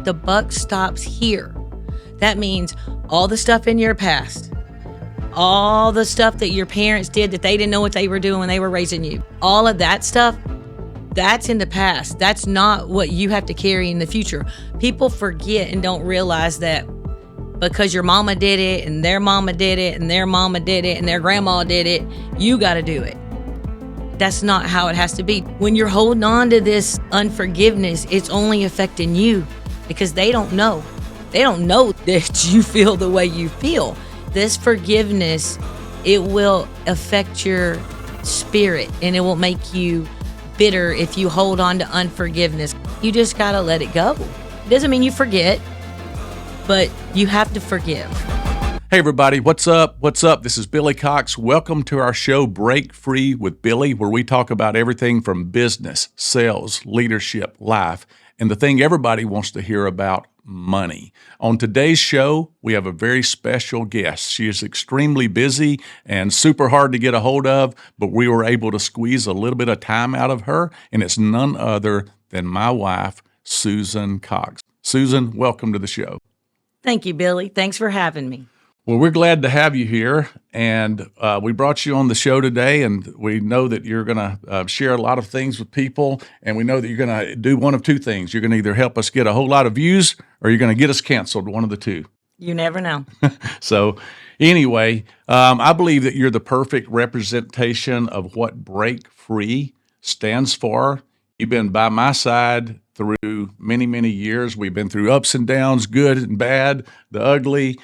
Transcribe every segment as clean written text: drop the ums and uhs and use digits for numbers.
the buck stops here. That means all the stuff in your past, all the stuff that your parents did that they didn't know what they were doing when they were raising you, all of that stuff, that's in the past. That's not what you have to carry in the future. People forget and don't realize that because your mama did it and their mama did it and their mama did it and their grandma did it, you got to do it. That's not how it has to be. When you're holding on to this unforgiveness, it's only affecting you because they don't know. They don't know that you feel the way you feel. This forgiveness, it will affect your spirit and it will make you bitter if you hold on to unforgiveness. You just got to let it go. It doesn't mean you forget, but you have to forgive. Hey everybody, what's up? What's up? This is Billy Cox. Welcome to our show, Break Free with Billy, where we talk about everything from business, sales, leadership, life, and the thing everybody wants to hear about, money. On today's show, we have a very special guest. She is extremely busy and super hard to get a hold of, but we were able to squeeze a little bit of time out of her, and it's none other than my wife, Susan Cox. Susan, welcome to the show. Thank you, Billy. Thanks for having me. Well, we're glad to have you here, and we brought you on the show today, and we know that you're going to share a lot of things with people, and we know that you're going to do one of two things. You're going to either help us get a whole lot of views, or you're going to get us canceled, one of the two. You never know. So anyway, I believe that you're the perfect representation of what Break Free stands for. You've been by my side through many, many years. We've been through ups and downs, good and bad, the ugly.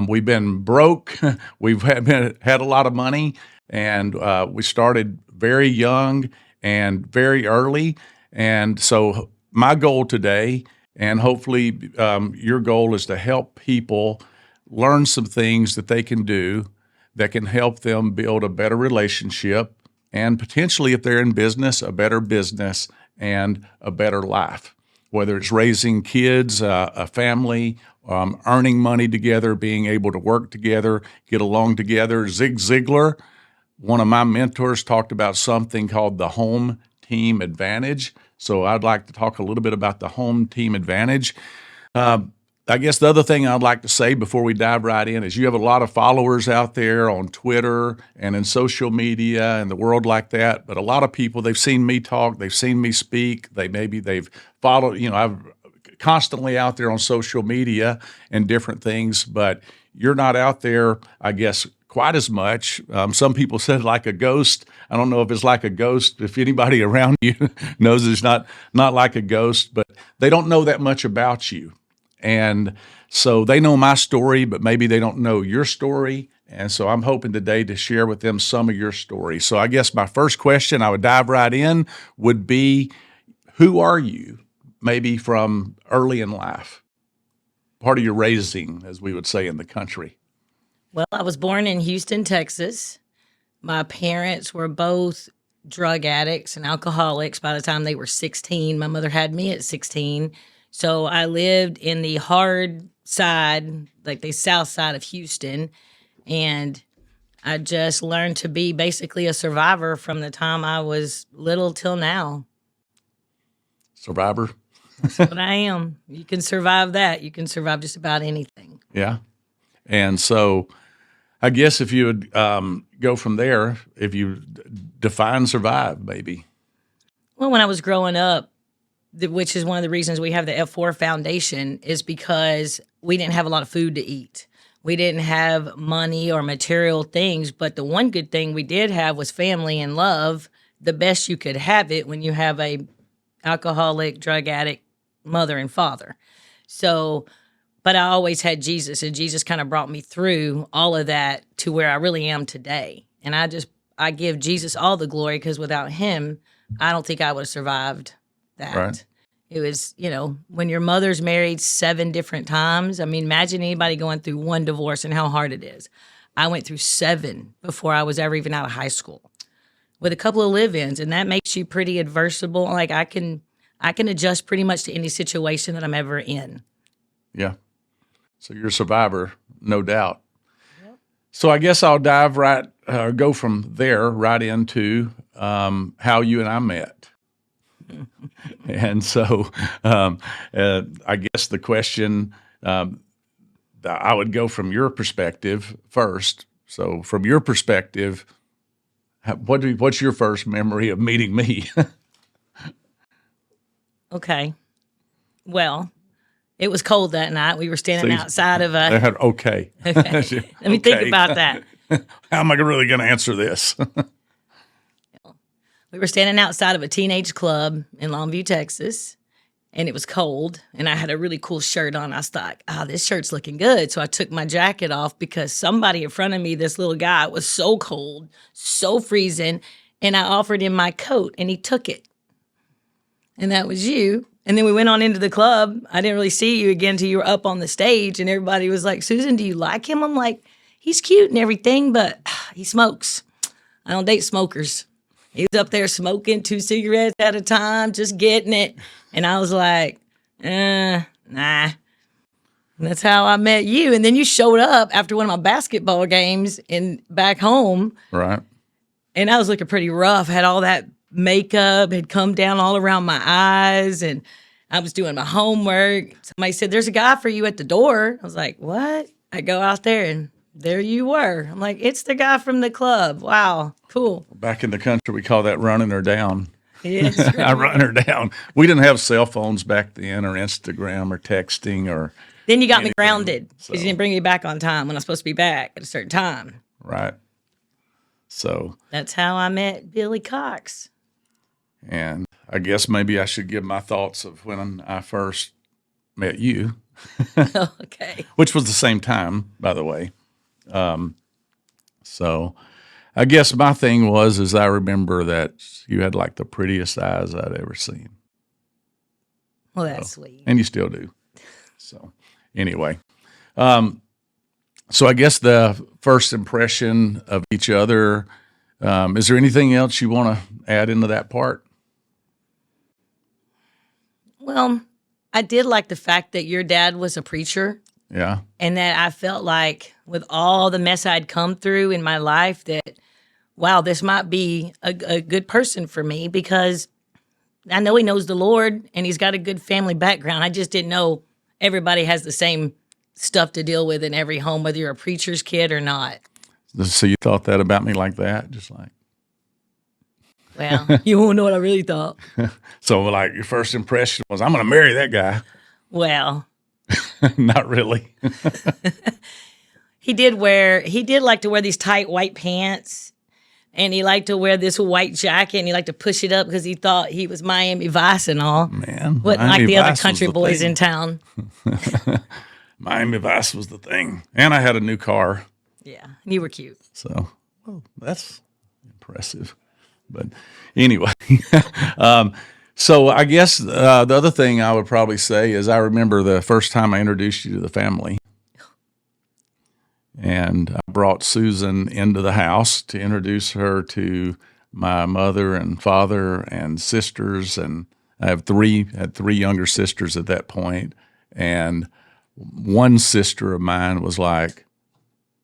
We've been broke. We've had a lot of money, and we started very young and very early. And so my goal today, and hopefully your goal, is to help people learn some things that they can do that can help them build a better relationship, and potentially, if they're in business, a better business and a better life, whether it's raising kids, a family, earning money together, being able to work together, get along together. Zig Ziglar, one of my mentors, talked about something called the home team advantage. So I'd like to talk a little bit about the home team advantage. I guess the other thing I'd like to say before we dive right in is you have a lot of followers out there on Twitter and in social media and the world like that. But a lot of people, they've seen me talk, they've seen me speak, they've followed, I'm constantly out there on social media and different things, but you're not out there, I guess, quite as much. Some people said like a ghost. I don't know if it's like a ghost. If anybody around you knows it's not like a ghost, but they don't know that much about you. And so they know my story, but maybe they don't know your story. And so I'm hoping today to share with them some of your story. So I guess my first question, I would dive right in, would be, who are you? Maybe from early in life, part of your raising, as we would say in the country. Well, I was born in Houston, Texas. My parents were both drug addicts and alcoholics by the time they were 16. My mother had me at 16. So I lived in the hard side, like the south side of Houston, and I just learned to be basically a survivor from the time I was little till now. Survivor? That's what I am. You can survive that. You can survive just about anything. Yeah. And so I guess if you would go from there, if you define survive, maybe. Well, when I was growing up, which is one of the reasons we have the F4 Foundation, is because we didn't have a lot of food to eat. We didn't have money or material things, but the one good thing we did have was family and love, the best you could have it when you have a alcoholic, drug addict mother and father. So, but I always had Jesus, and Jesus kind of brought me through all of that to where I really am today. And I give Jesus all the glory, because without him, I don't think I would have survived that. Right. It was, when your mother's married 7 different times, I mean, imagine anybody going through one divorce and how hard it is. I went through 7 before I was ever even out of high school with a couple of live-ins, and that makes you pretty adversible. Like I can adjust pretty much to any situation that I'm ever in. Yeah. So you're a survivor, no doubt. Yep. So I guess I'll go from there right into how you and I met. And so I guess the question, I would go from your perspective first. So from your perspective, what's your first memory of meeting me? Okay. Well, it was cold that night. We were standing See, outside of a. Okay. Okay. Let me think about that. How am I really going to answer this? We were standing outside of a teenage club in Longview, Texas, and it was cold, and I had a really cool shirt on. I was like, this shirt's looking good. So I took my jacket off because somebody in front of me, this little guy, was so cold, so freezing, and I offered him my coat, and he took it. And that was you. And then we went on into the club. I didn't really see you again until you were up on the stage, and everybody was like, Susan, do you like him? I'm like, he's cute and everything, but he smokes. I don't date smokers. He was up there smoking 2 cigarettes at a time, just getting it. And I was like, nah. And that's how I met you. And then you showed up after one of my basketball games back home. Right. And I was looking pretty rough, had all that makeup, had come down all around my eyes, and I was doing my homework. Somebody said, there's a guy for you at the door. I was like, what? I go out there, and there you were. I'm like, it's the guy from the club. Wow, cool. Back in the country, we call that running her down. Yes, I run her down. We didn't have cell phones back then, or Instagram, or texting, or Then you got anything, me grounded because so. you didn't bring me back on time when I was supposed to be back at a certain time. Right. So. That's how I met Billy Cox. And I guess maybe I should give my thoughts of when I first met you. Okay. Which was the same time, by the way. So I guess my thing is I remember that you had like the prettiest eyes I'd ever seen. Well, that's sweet. And you still do. So anyway, so I guess the first impression of each other, is there anything else you want to add into that part? Well, I did like the fact that your dad was a preacher. Yeah. And that I felt like with all the mess I'd come through in my life that, wow, this might be a good person for me because I know he knows the Lord and he's got a good family background. I just didn't know everybody has the same stuff to deal with in every home, whether you're a preacher's kid or not. So you thought that about me like that? Just like. Well, you won't know what I really thought. So like your first impression was, I'm going to marry that guy. Well. Not really. He did like to wear these tight white pants, and he liked to wear this white jacket, and he liked to push it up because he thought he was Miami Vice and all. Man, wasn't Miami like the Vice other country boys thing. in town. Miami Vice was the thing, and I had a new car. Yeah, you were cute. So, well, that's impressive. But anyway, so I guess the other thing I would probably say is I remember the first time I introduced you to the family. And I brought Susan into the house to introduce her to my mother and father and sisters. And I had three younger sisters at that point. And one sister of mine was like,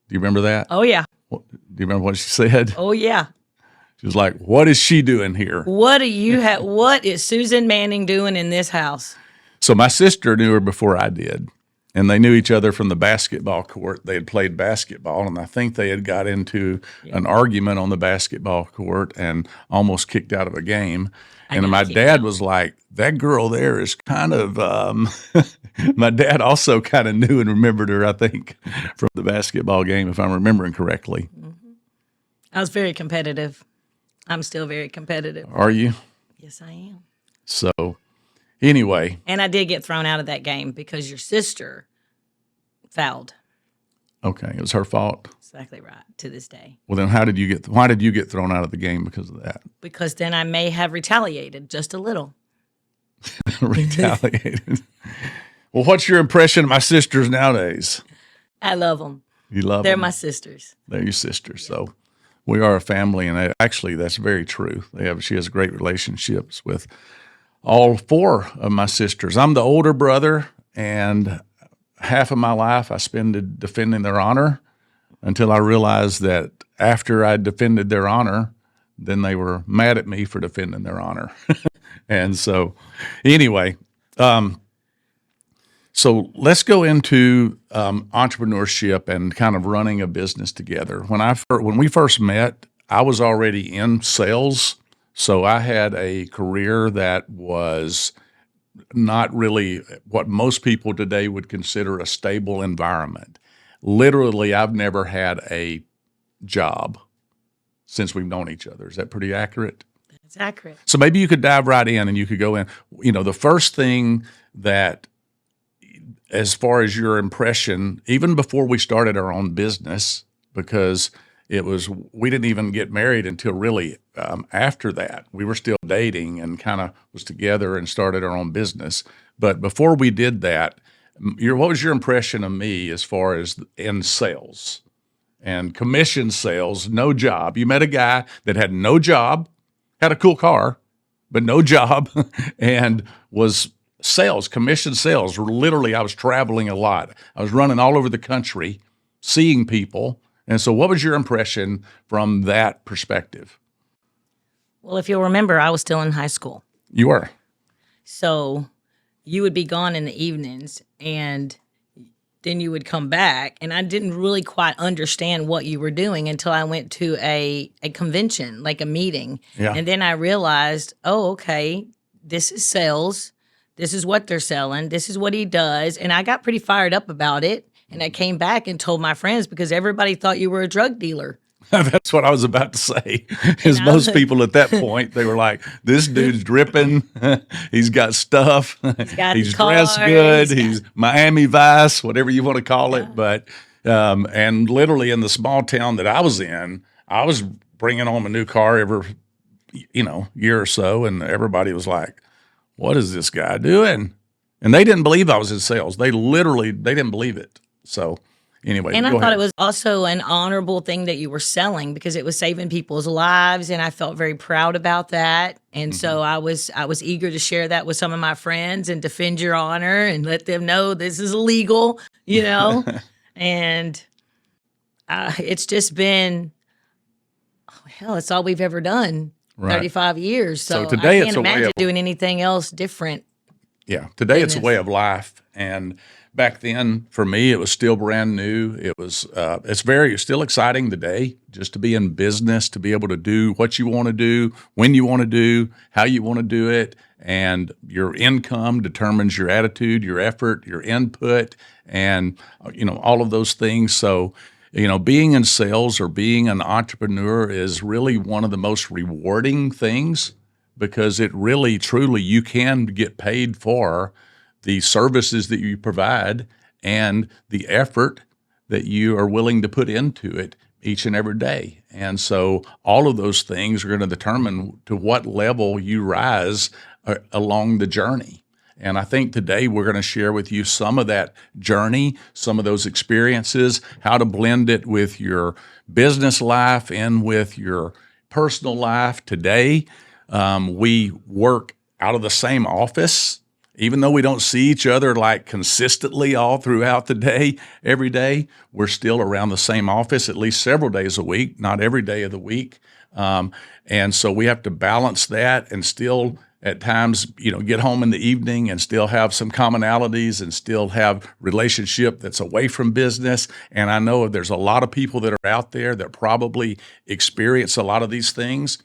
do you remember that? Oh, yeah. Do you remember what she said? Oh, yeah. She was like, what is she doing here? What is Susan Manning doing in this house? So my sister knew her before I did, and they knew each other from the basketball court. They had played basketball, and I think they had got into an argument on the basketball court and almost kicked out of a game. And my dad was like, that girl there is kind of, my dad also kind of knew and remembered her, I think, from the basketball game, if I'm remembering correctly. Mm-hmm. I was very competitive. I'm still very competitive. Are you? Yes, I am. So anyway. And I did get thrown out of that game because your sister fouled. Okay, it was her fault. Exactly right, to this day. Well, then why did you get thrown out of the game because of that? Because then I may have retaliated just a little. Retaliated. Well, what's your impression of my sisters nowadays? I love them. You love them? They're my sisters. They're your sisters. So we are a family, and actually that's very true. She has great relationships with all four of my sisters. I'm the older brother, and half of my life I spent defending their honor until I realized that after I defended their honor, then they were mad at me for defending their honor. And so, anyway, so let's go into entrepreneurship and kind of running a business together. When we first met, I was already in sales, so I had a career that was not really what most people today would consider a stable environment. Literally, I've never had a job since we've known each other. Is that pretty accurate? That's accurate. So maybe you could dive right in and you could go in. The first thing that, as far as your impression, even before we started our own business, because we didn't even get married until really after that. We were still dating and kind of was together and started our own business. But before we did that, what was your impression of me as far as in sales and commission sales, no job? You met a guy that had no job, had a cool car, but no job, and was commission sales. Literally, I was traveling a lot. I was running all over the country, seeing people. And so what was your impression from that perspective? Well, if you'll remember, I was still in high school. You were. So you would be gone in the evenings, and then you would come back. And I didn't really quite understand what you were doing until I went to a convention, like a meeting. Yeah. And then I realized, oh, okay, this is sales. This is what they're selling. This is what he does. And I got pretty fired up about it. And I came back and told my friends because everybody thought you were a drug dealer. That's what I was about to say. Is most people at that point, they were like, this dude's dripping. He's got stuff. He's dressed good. He's Miami Vice, whatever you want to call it. But, and literally in the small town that I was in, I was bringing home a new car every, year or so. And everybody was like, what is this guy doing? And they didn't believe I was in sales. They didn't believe it. So anyway, and I thought it was also an honorable thing that you were selling because it was saving people's lives, and I felt very proud about that. And so I was eager to share that with some of my friends and defend your honor and let them know this is illegal, And it's just been, it's all we've ever done. Right. 35 years. So today I can't imagine doing anything else different. Yeah, today it's a way of life, and back then, for me, it was still brand new. It was, it's still exciting today just to be in business, to be able to do what you want to do, when you want to do, how you want to do it. And your income determines your attitude, your effort, your input, and, all of those things. So, being in sales or being an entrepreneur is really one of the most rewarding things because it really, truly, you can get paid for the services that you provide and the effort that you are willing to put into it each and every day. And so all of those things are going to determine to what level you rise along the journey. And I think today we're going to share with you some of that journey, some of those experiences, how to blend it with your business life and with your personal life. Today, we work out of the same office. Even though we don't see each other like consistently all throughout the day, every day, we're still around the same office at least several days a week, not every day of the week. And so we have to balance that and still at times, get home in the evening and still have some commonalities and still have relationship that's away from business. And I know there's a lot of people that are out there that probably experience a lot of these things.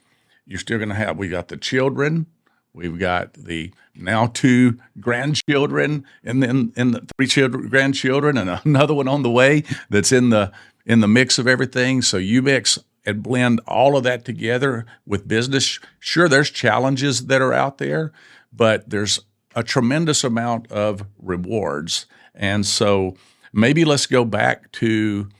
You're still going to we got the children. We've got the now 2 grandchildren, and then the 3 grandchildren, and another one on the way that's in the mix of everything. So you mix and blend all of that together with business. Sure, there's challenges that are out there, but there's a tremendous amount of rewards. And so maybe let's go back to,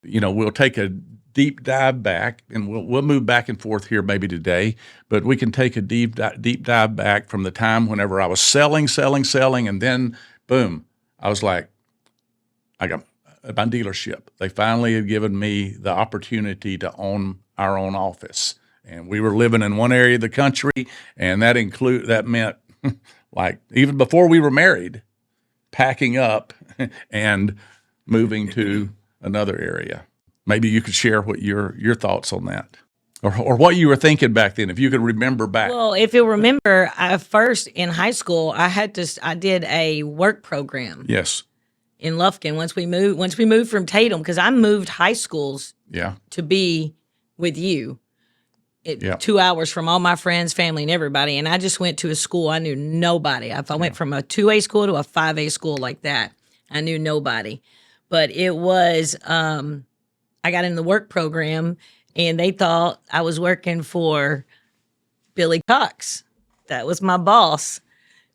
we'll take a deep dive back, and we'll move back and forth here maybe today, but we can take a deep dive back from the time whenever I was selling, and then boom, I was like, I got my dealership. They finally had given me the opportunity to own our own office, and we were living in one area of the country, and that meant like even before we were married, packing up and moving to another area. Maybe you could share what your thoughts on that. or what you were thinking back then, if you could remember back. Well, if you remember, first in high school, I did a work program Yes. in Lufkin once we moved from Tatum, because I moved high schools Yeah. to be with you. Yeah. 2 hours from all my friends, family, and everybody. And I just went to a school. I knew nobody. If I went from a 2A school to a 5A school like that, I knew nobody. But it was, I got in the work program and they thought I was working for Billy Cox. That was my boss.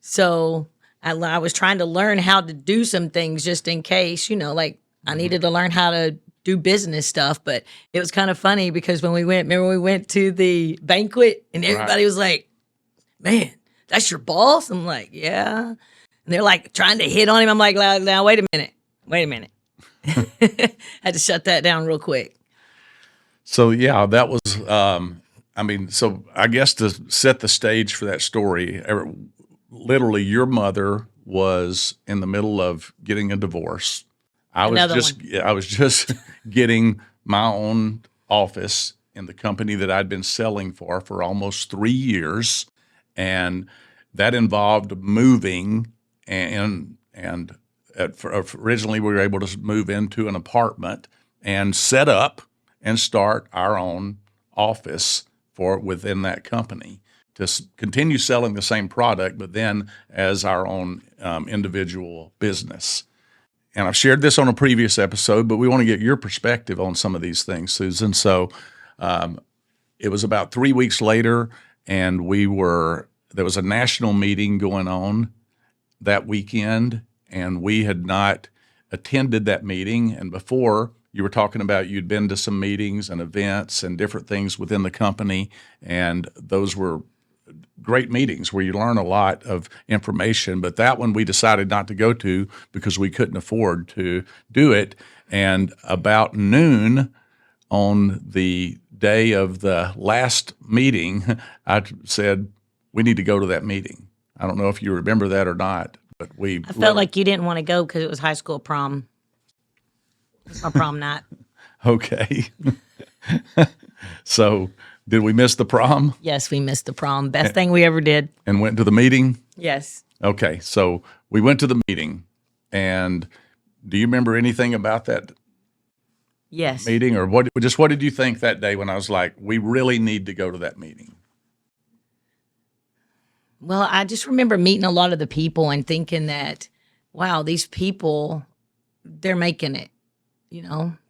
So I was trying to learn how to do some things just in case, like I needed to learn how to do business stuff. But it was kind of funny because when we went to the banquet and everybody was like, man, that's your boss? I'm like, yeah. And they're like trying to hit on him. I'm like, now, wait a minute. Had to shut that down real quick. So yeah, that was, so I guess to set the stage for that story, literally your mother was in the middle of getting a divorce. I was just getting my own office in the company that I'd been selling for almost 3 years, and that involved moving. And originally we were able to move into an apartment and set up and start our own office within that company to continue selling the same product, but then as our own individual business. And I've shared this on a previous episode, but we want to get your perspective on some of these things, Susan. So it was about 3 weeks later, and there was a national meeting going on that weekend, and we had not attended that meeting. And before, you were talking about you'd been to some meetings and events and different things within the company, and those were great meetings where you learn a lot of information. But that one we decided not to go to because we couldn't afford to do it. And about noon on the day of the last meeting, I said, we need to go to that meeting. I don't know if you remember that or not, but I felt like you didn't want to go because it was high school prom. It's my prom night. Okay. So did we miss the prom? Yes, we missed the prom. Best thing we ever did. And went to the meeting? Yes. Okay. So we went to the meeting. And do you remember anything about that yes. meeting? Or what did you think that day when I was like, we really need to go to that meeting? Well, I just remember meeting a lot of the people and thinking that, wow, these people, they're making it.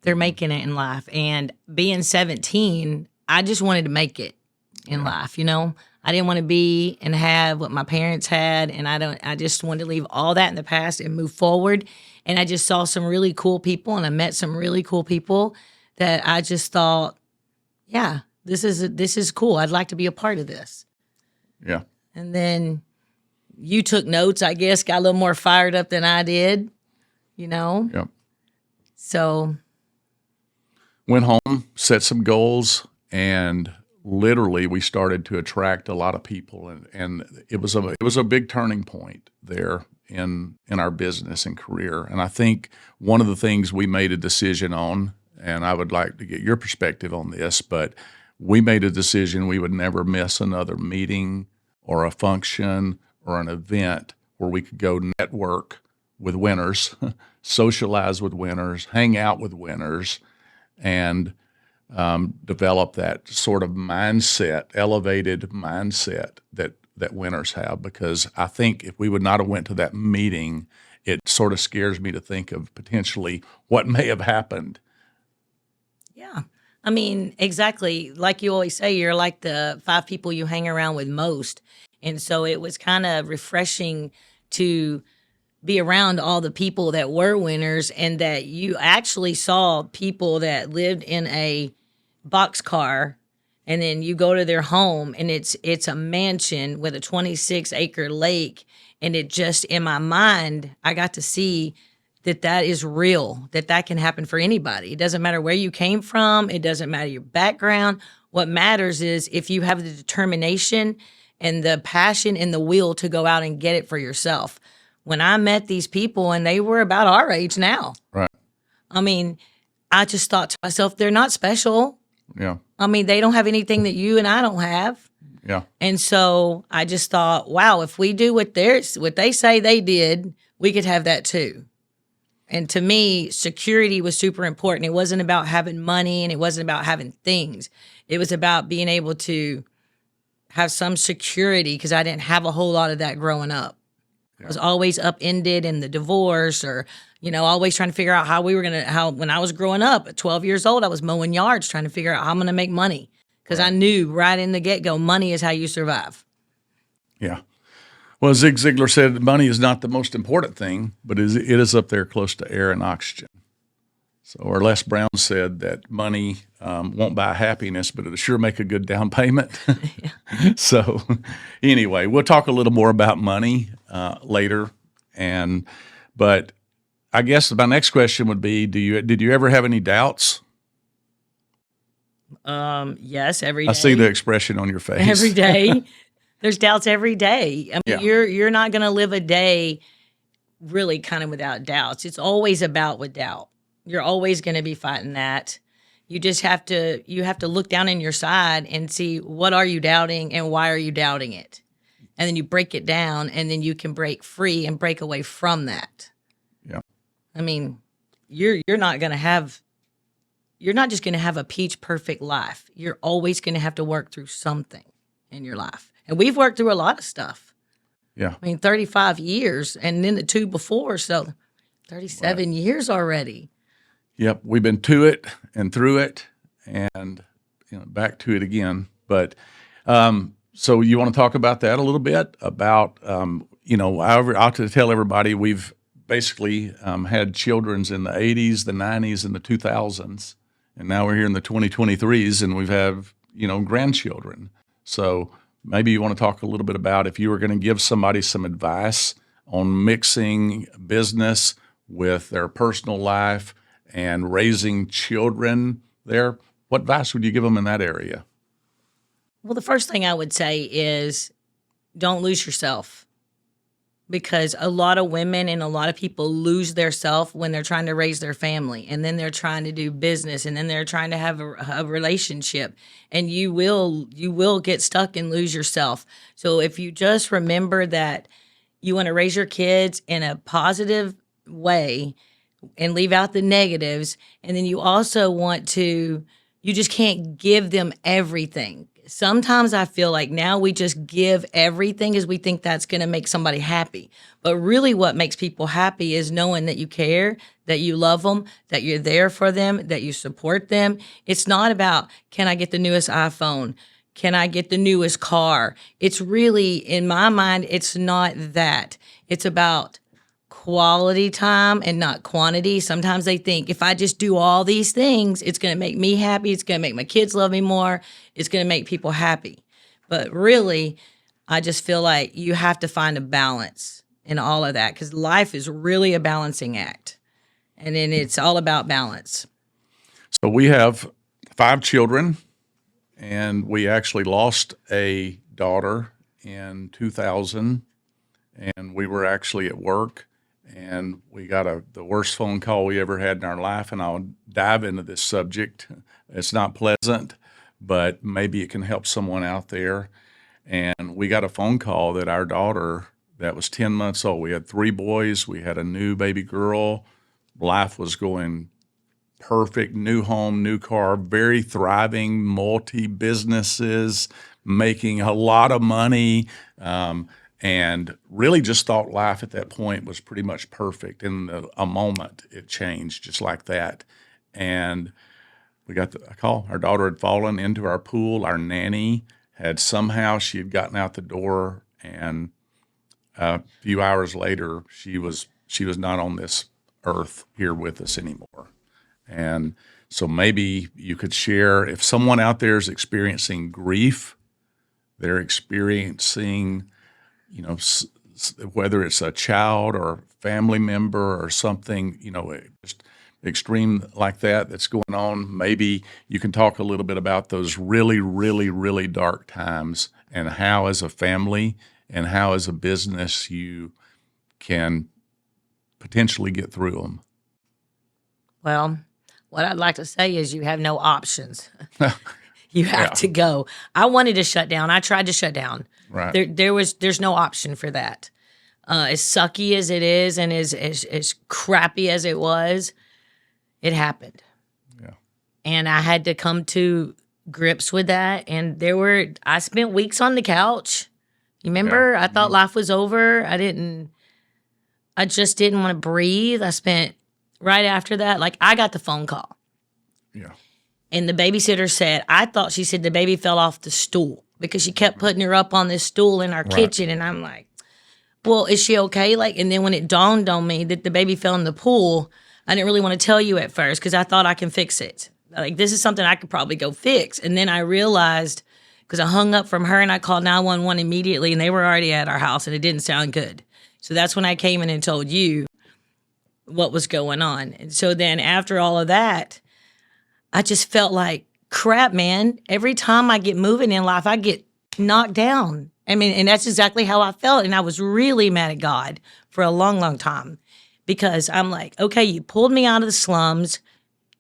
They're making it in life. And being 17, I just wanted to make it in life. I didn't want to be and have what my parents had. And I just wanted to leave all that in the past and move forward. And I just saw some really cool people, and I met some really cool people that I just thought, yeah, this is cool. I'd like to be a part of this. Yeah. And then you took notes, I guess, got a little more fired up than I did, Yep. So went home, set some goals, and literally we started to attract a lot of people, and it was a big turning point there in our business and career. And I think one of the things we made a decision on, and I would like to get your perspective on this, but we made a decision we would never miss another meeting or a function or an event where we could go network with winners, socialize with winners, hang out with winners, and develop that sort of mindset, elevated mindset that winners have. Because I think if we would not have went to that meeting, it sort of scares me to think of potentially what may have happened. Yeah. I mean, exactly. Like you always say, you're like the 5 people you hang around with most. And so it was kind of refreshing to be around all the people that were winners, and that you actually saw people that lived in a boxcar, and then you go to their home and it's a mansion with a 26-acre lake. And it just, in my mind, I got to see that is real, that can happen for anybody. It doesn't matter where you came from. It doesn't matter your background. What matters is if you have the determination and the passion and the will to go out and get it for yourself. When I met these people, and they were about our age now. Right. I mean, I just thought to myself, they're not special. Yeah. I mean, they don't have anything that you and I don't have. Yeah. And so I just thought, wow, if we do what they say they did, we could have that too. And to me, security was super important. It wasn't about having money and it wasn't about having things. It was about being able to have some security because I didn't have a whole lot of that growing up. I was always upended in the divorce or, always trying to figure out when I was growing up at 12 years old, I was mowing yards trying to figure out how I'm going to make money because I knew right in the get-go, money is how you survive. Yeah. Well, Zig Ziglar said money is not the most important thing, but it is up there close to air and oxygen. So, or Les Brown said that money won't buy happiness, but it'll sure make a good down payment. So, anyway, we'll talk a little more about money later. But I guess my next question would be: did you ever have any doubts? Yes, every day. I see the expression on your face. Every day. There's doubts every day. I mean, Yeah. you're not going to live a day really kind of without doubts. It's always about with doubt. You're always going to be fighting that. You just have to look down in your side and see what are you doubting and why are you doubting it? And then you break it down and then you can break free and break away from that. Yeah. I mean, you're not just going to have a peach perfect life. You're always going to have to work through something in your life. And we've worked through a lot of stuff. Yeah. I mean, 35 years and then the two before, so 37 years already. Yep, we've been to it and through it, and back to it again. But so you want to talk about that a little bit about I'll tell everybody we've basically had children's in the 80s, the 90s, and the 2000s, and now we're here in the 2023s, and we've have grandchildren. So maybe you want to talk a little bit about if you were going to give somebody some advice on mixing business with their personal life and raising children there, what advice would you give them in that area? Well, the first thing I would say is don't lose yourself, because a lot of women and a lot of people lose their self when they're trying to raise their family, and then they're trying to do business, and then they're trying to have a relationship, and you will get stuck and lose yourself. So if you just remember that you want to raise your kids in a positive way and leave out the negatives. And then you also you just can't give them everything. Sometimes I feel like now we just give everything because we think that's going to make somebody happy. But really what makes people happy is knowing that you care, that you love them, that you're there for them, that you support them. It's not about, can I get the newest iPhone? Can I get the newest car? It's really, in my mind, it's not that. It's about quality time and not quantity. Sometimes they think if I just do all these things, it's going to make me happy. It's going to make my kids love me more. It's going to make people happy. But really, I just feel like you have to find a balance in all of that because life is really a balancing act. And then it's all about balance. So we have 5 children, and we actually lost a daughter in 2000, and we were actually at work. And we got the worst phone call we ever had in our life, and I'll dive into this subject. It's not pleasant, but maybe it can help someone out there. And we got a phone call that our daughter, that was 10 months old, we had 3 boys, we had a new baby girl, life was going perfect, new home, new car, very thriving, multi-businesses, making a lot of money, and really just thought life at that point was pretty much perfect. In a moment, it changed just like that. And we got a call. Our daughter had fallen into our pool. Our nanny she had gotten out the door, and a few hours later, she was not on this earth here with us anymore. And so maybe you could share, if someone out there is experiencing grief, they're experiencing whether it's a child or family member or something, just extreme like that's going on, maybe you can talk a little bit about those really, really, really dark times and how as a family and how as a business you can potentially get through them. Well, what I'd like to say is you have no options. You have Yeah. to go. I wanted to shut down. I tried to shut down. Right. There's no option for that. As sucky as it is and as crappy as it was, it happened. Yeah. And I had to come to grips with that. And I spent weeks on the couch. You remember? Yeah. I thought life was over. I just didn't want to breathe. I spent right after that, like I got the phone call. Yeah. And the babysitter said, she said the baby fell off the stool because she kept putting her up on this stool in our kitchen. And I'm like, well, is she okay? And then when it dawned on me that the baby fell in the pool, I didn't really want to tell you at first because I thought I can fix it. This is something I could probably go fix. And then I realized, because I hung up from her and I called 911 immediately and they were already at our house and it didn't sound good. So that's when I came in and told you what was going on. And so then after all of that, I just felt like crap, man. Every time I get moving in life, I get knocked down. I mean, and that's exactly how I felt. And I was really mad at God for a long, long time because I'm like, okay, you pulled me out of the slums.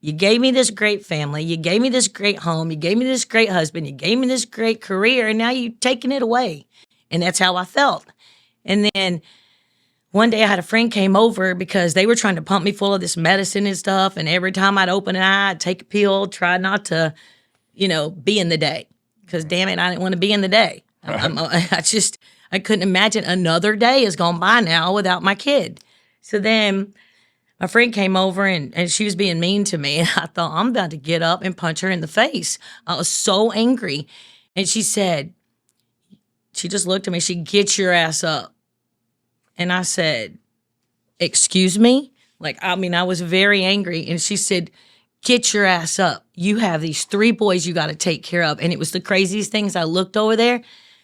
You gave me this great family. You gave me this great home. You gave me this great husband. You gave me this great career. And now you're taking it away. And that's how I felt. And then one day I had a friend came over because they were trying to pump me full of this medicine and stuff. And every time I'd open an eye, I'd take a pill, try not to, be in the day. Because damn it, I didn't want to be in the day. I couldn't imagine another day has gone by now without my kid. So then my friend came over and she was being mean to me. And I thought, I'm about to get up and punch her in the face. I was so angry. And she just looked at me. She, get your ass up. And I said, excuse me? I was very angry. And she said, get your ass up. You have these 3 boys you got to take care of. And it was the craziest things. I looked over there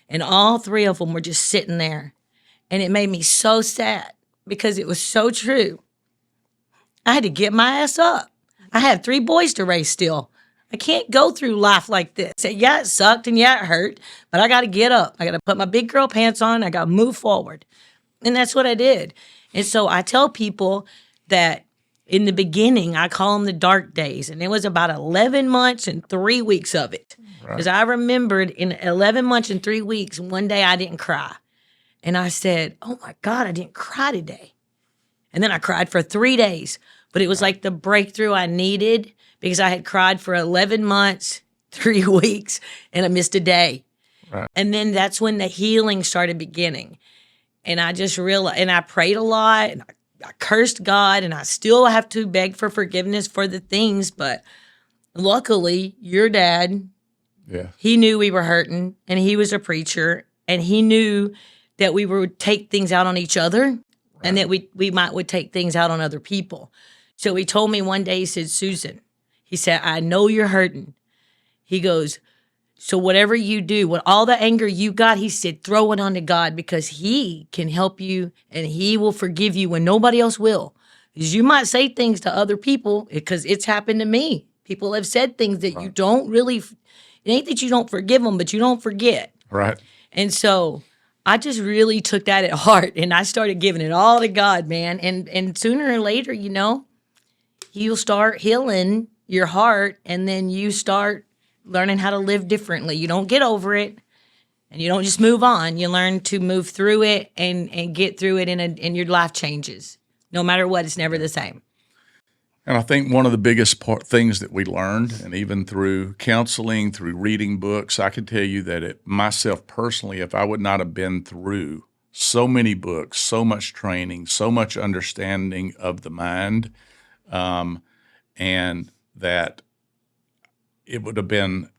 and all 3 of them were just sitting there. And it made me so sad because it was so true. I had to get my ass up. I have 3 boys to raise still. I can't go through life like this. Yeah, it sucked and yeah, it hurt, but I got to get up. I got to put my big girl pants on. I got to move forward. And that's what I did. And so I tell people that in the beginning, I call them the dark days. And it was about 11 months and 3 weeks of it. Because I remembered in 11 months and 3 weeks, one day I didn't cry. And I said, oh my God, I didn't cry today. And then I cried for 3 days. But it was like the breakthrough I needed because I had cried for 11 months, 3 weeks, and I missed a day. Right. And then that's when the healing started beginning. And I just realized, and I prayed a lot, and I cursed God, and I still have to beg for forgiveness for the things. But luckily, your dad, he knew we were hurting, and he was a preacher, and he knew that we would take things out on each other, and that we would take things out on other people. So he told me one day, he said, Susan, he said, I know you're hurting. He goes, so whatever you do, with all the anger you got, he said, throw it onto God because he can help you and he will forgive you when nobody else will. Because you might say things to other people because it's happened to me. People have said things that you don't really, it ain't that you don't forgive them, but you don't forget. Right. And so I just really took that at heart and I started giving it all to God, man. And sooner or later, you'll start healing your heart and then you start learning how to live differently. You don't get over it and you don't just move on. You learn to move through it and get through it and your life changes. No matter what, it's never the same. And I think one of the biggest things that we learned, and even through counseling, through reading books, I can tell you that myself personally, if I would not have been through so many books, so much training, so much understanding of the mind, and that it would have been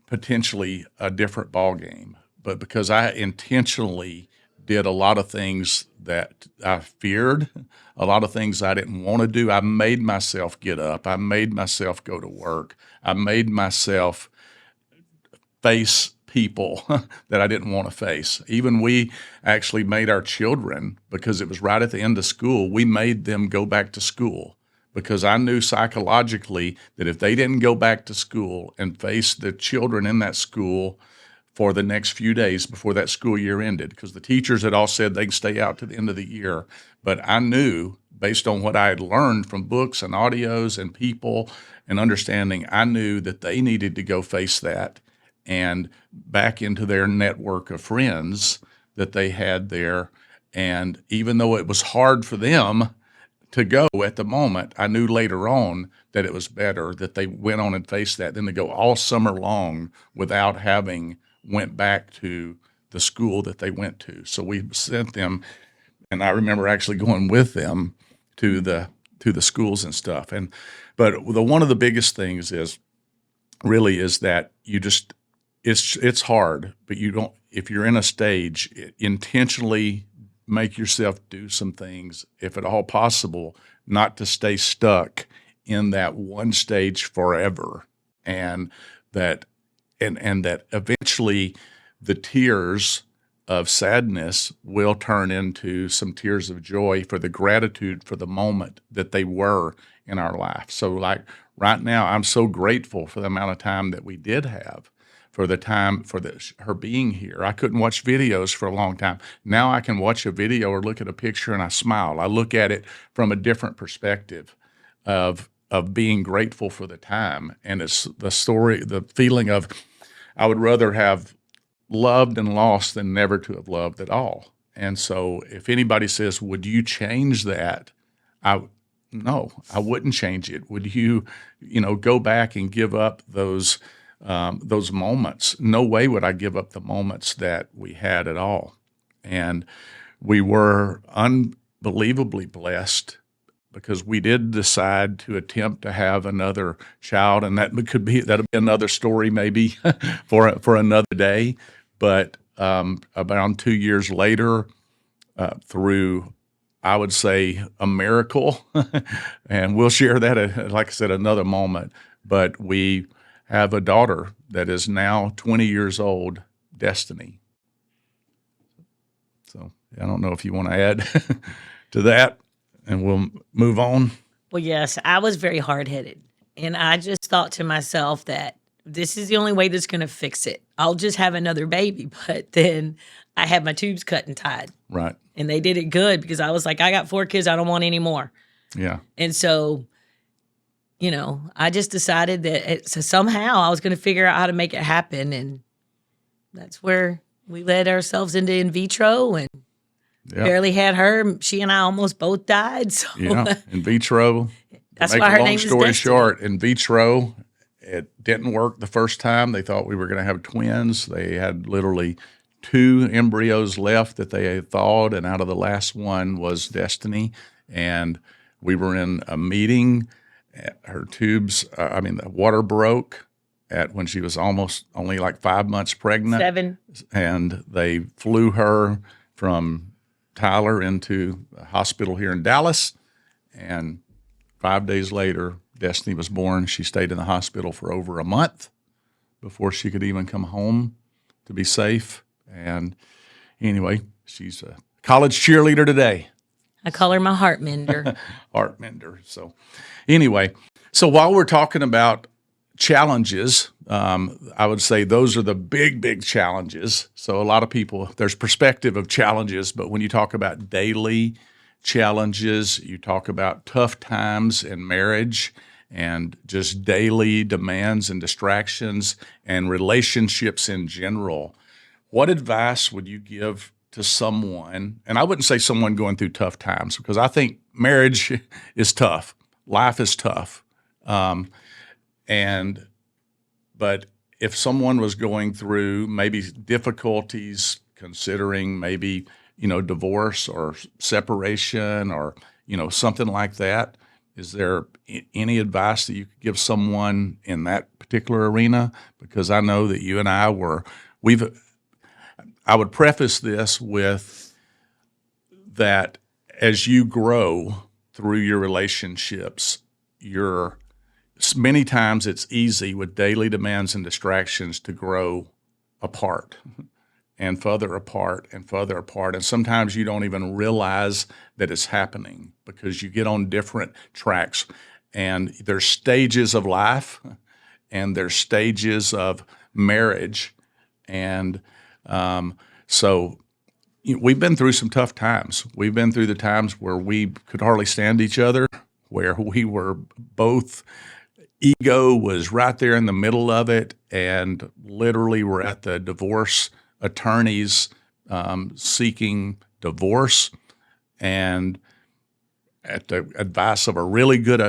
potentially a different ball game. But because I intentionally did a lot of things that I feared, a lot of things I didn't want to do, I made myself get up. I made myself go to work. I made myself face people that I didn't want to face. Even we actually made our children, because it was right at the end of school, we made them go back to school. Because I knew psychologically that if they didn't go back to school and face the children in that school for the next few days before that school year ended, because the teachers had all said they can stay out to the end of the year, but I knew based on what I had learned from books and audios and people and understanding, I knew that they needed to go face that and back into their network of friends that they had there. And even though it was hard for them to go at the moment, I knew later on that it was better that they went on and faced that than to go all summer long without having went back to the school that they went to. So we sent them, and I remember actually going with them to the schools and stuff. But one of the biggest things is that you just it's hard, but you don't, if you're in a stage, intentionally make yourself do some things, if at all possible, not to stay stuck in that one stage forever, and that eventually the tears of sadness will turn into some tears of joy for the gratitude for the moment that they were in our life. So like right now, I'm so grateful for the amount of time that we did have, for the time for her being here. I couldn't watch videos for a long time. Now I can watch a video or look at a picture and I smile. I look at it from a different perspective of being grateful for the time. And it's the feeling of I would rather have loved and lost than never to have loved at all. And so if anybody says, would you change that? No, I wouldn't change it. Would you, go back and give up those moments? No way would I give up the moments that we had at all. And we were unbelievably blessed because we did decide to attempt to have another child, and that'll be another story maybe for another day. But about 2 years later, through, I would say, a miracle, and we'll share that, like I said, another moment. But we have a daughter that is now 20 years old, Destiny. So I don't know if you want to add to that, and we'll move on. Well, yes, I was very hard-headed, and I just thought to myself that this is the only way that's going to fix it. I'll just have another baby. But then I had my tubes cut and tied. Right. And they did it good because I was like, I got 4 kids. I don't want any more. Yeah. And so, I just decided that somehow I was going to figure out how to make it happen. And that's where we led ourselves into in vitro and barely had her. She and I almost both died. So yeah, in vitro. That's why her name is Destiny. Long story short, in vitro, it didn't work the first time. They thought we were going to have twins. They had literally 2 embryos left that they had thawed, and out of the last one was Destiny. And we were in a meeting. Her tubes, the water broke when she was almost only like 5 months pregnant. 7. And they flew her from Tyler into a hospital here in Dallas. And 5 days later, Destiny was born. She stayed in the hospital for over a month before she could even come home to be safe. And anyway, she's a college cheerleader today. I call her my heart mender. Heart mender. So anyway, while we're talking about challenges, I would say those are the big, big challenges. So a lot of people, there's perspective of challenges, but when you talk about daily challenges, you talk about tough times in marriage and just daily demands and distractions and relationships in general. What advice would you give to someone? And I wouldn't say someone going through tough times, because I think marriage is tough. Life is tough. But if someone was going through maybe difficulties, considering maybe, divorce or separation or, something like that, is there any advice that you could give someone in that particular arena? Because I know that you and I I would preface this with that as you grow through your relationships, many times it's easy with daily demands and distractions to grow apart and further apart and further apart. And sometimes you don't even realize that it's happening because you get on different tracks. And there's stages of life and there's stages of marriage. And so we've been through some tough times. We've been through the times where we could hardly stand each other, where we were both, ego was right there in the middle of it, and literally we're at the divorce attorneys seeking divorce, and at the advice of a really good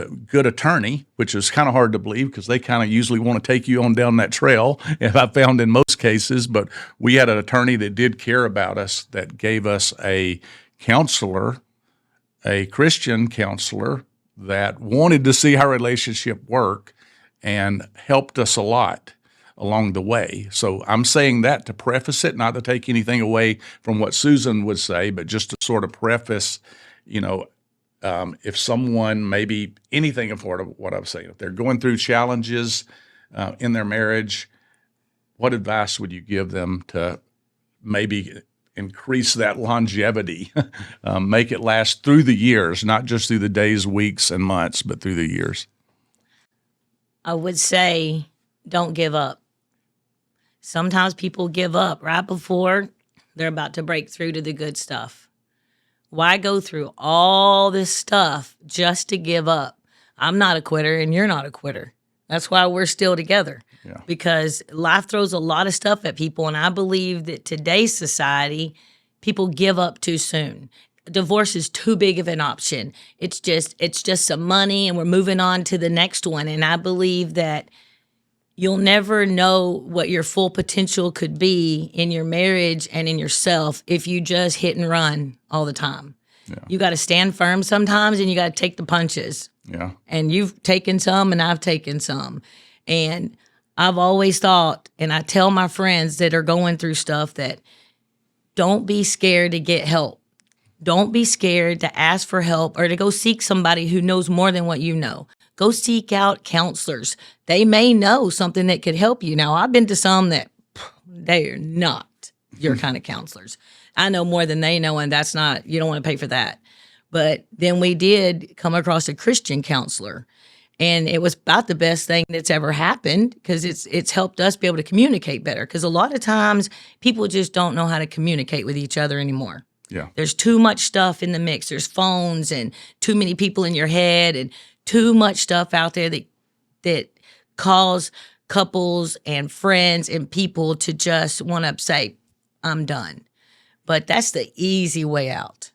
attorney, which is kind of hard to believe because they kind of usually want to take you on down that trail, if I found in most cases. But we had an attorney that did care about us, that gave us a counselor, a Christian counselor that wanted to see our relationship work and helped us a lot along the way. So I'm saying that to preface it, not to take anything away from what Susan would say, but just to sort of preface, if someone, maybe anything of what I'm saying, if they're going through challenges in their marriage, what advice would you give them to maybe increase that longevity, make it last through the years, not just through the days, weeks, and months, but through the years? I would say don't give up. Sometimes people give up right before they're about to break through to the good stuff. Why go through all this stuff just to give up? I'm not a quitter and you're not a quitter. That's why we're still together. Yeah. Because life throws a lot of stuff at people, and I believe that today's society, people give up too soon. Divorce is too big of an option. It's just some money and we're moving on to the next one. And I believe that you'll never know what your full potential could be in your marriage and in yourself if you just hit and run all the time. Yeah. You got to stand firm sometimes, and you got to take the punches. Yeah. And you've taken some and I've taken some. And I've always thought, and I tell my friends that are going through stuff, that don't be scared to get help. Don't be scared to ask for help or to go seek somebody who knows more than what you know. Go seek out counselors. They may know something that could help you. Now, I've been to some that they are not your kind of counselors. I know more than they know, and that's not, you don't want to pay for that. But then we did come across a Christian counselor, and it was about the best thing that's ever happened because it's helped us be able to communicate better. Because a lot of times people just don't know how to communicate with each other anymore. Yeah. There's too much stuff in the mix. There's phones and too many people in your head and too much stuff out there that cause couples and friends and people to just want to say, I'm done. But that's the easy way out.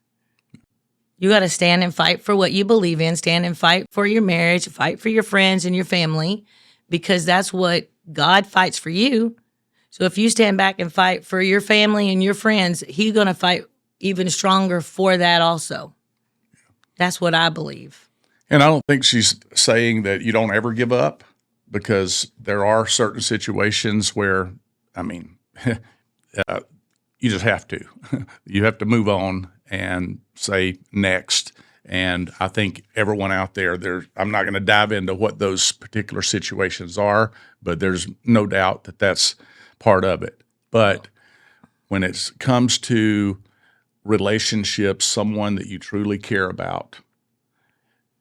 You got to stand and fight for what you believe in, stand and fight for your marriage, fight for your friends and your family, because that's what God fights for you. So if you stand back and fight for your family and your friends, He's going to fight even stronger for that also. That's what I believe. And I don't think she's saying that you don't ever give up, because there are certain situations where, you just have to. You have to move on and say next. And I think everyone out there, I'm not going to dive into what those particular situations are, but there's no doubt that that's part of it. But when it comes to relationships, someone that you truly care about,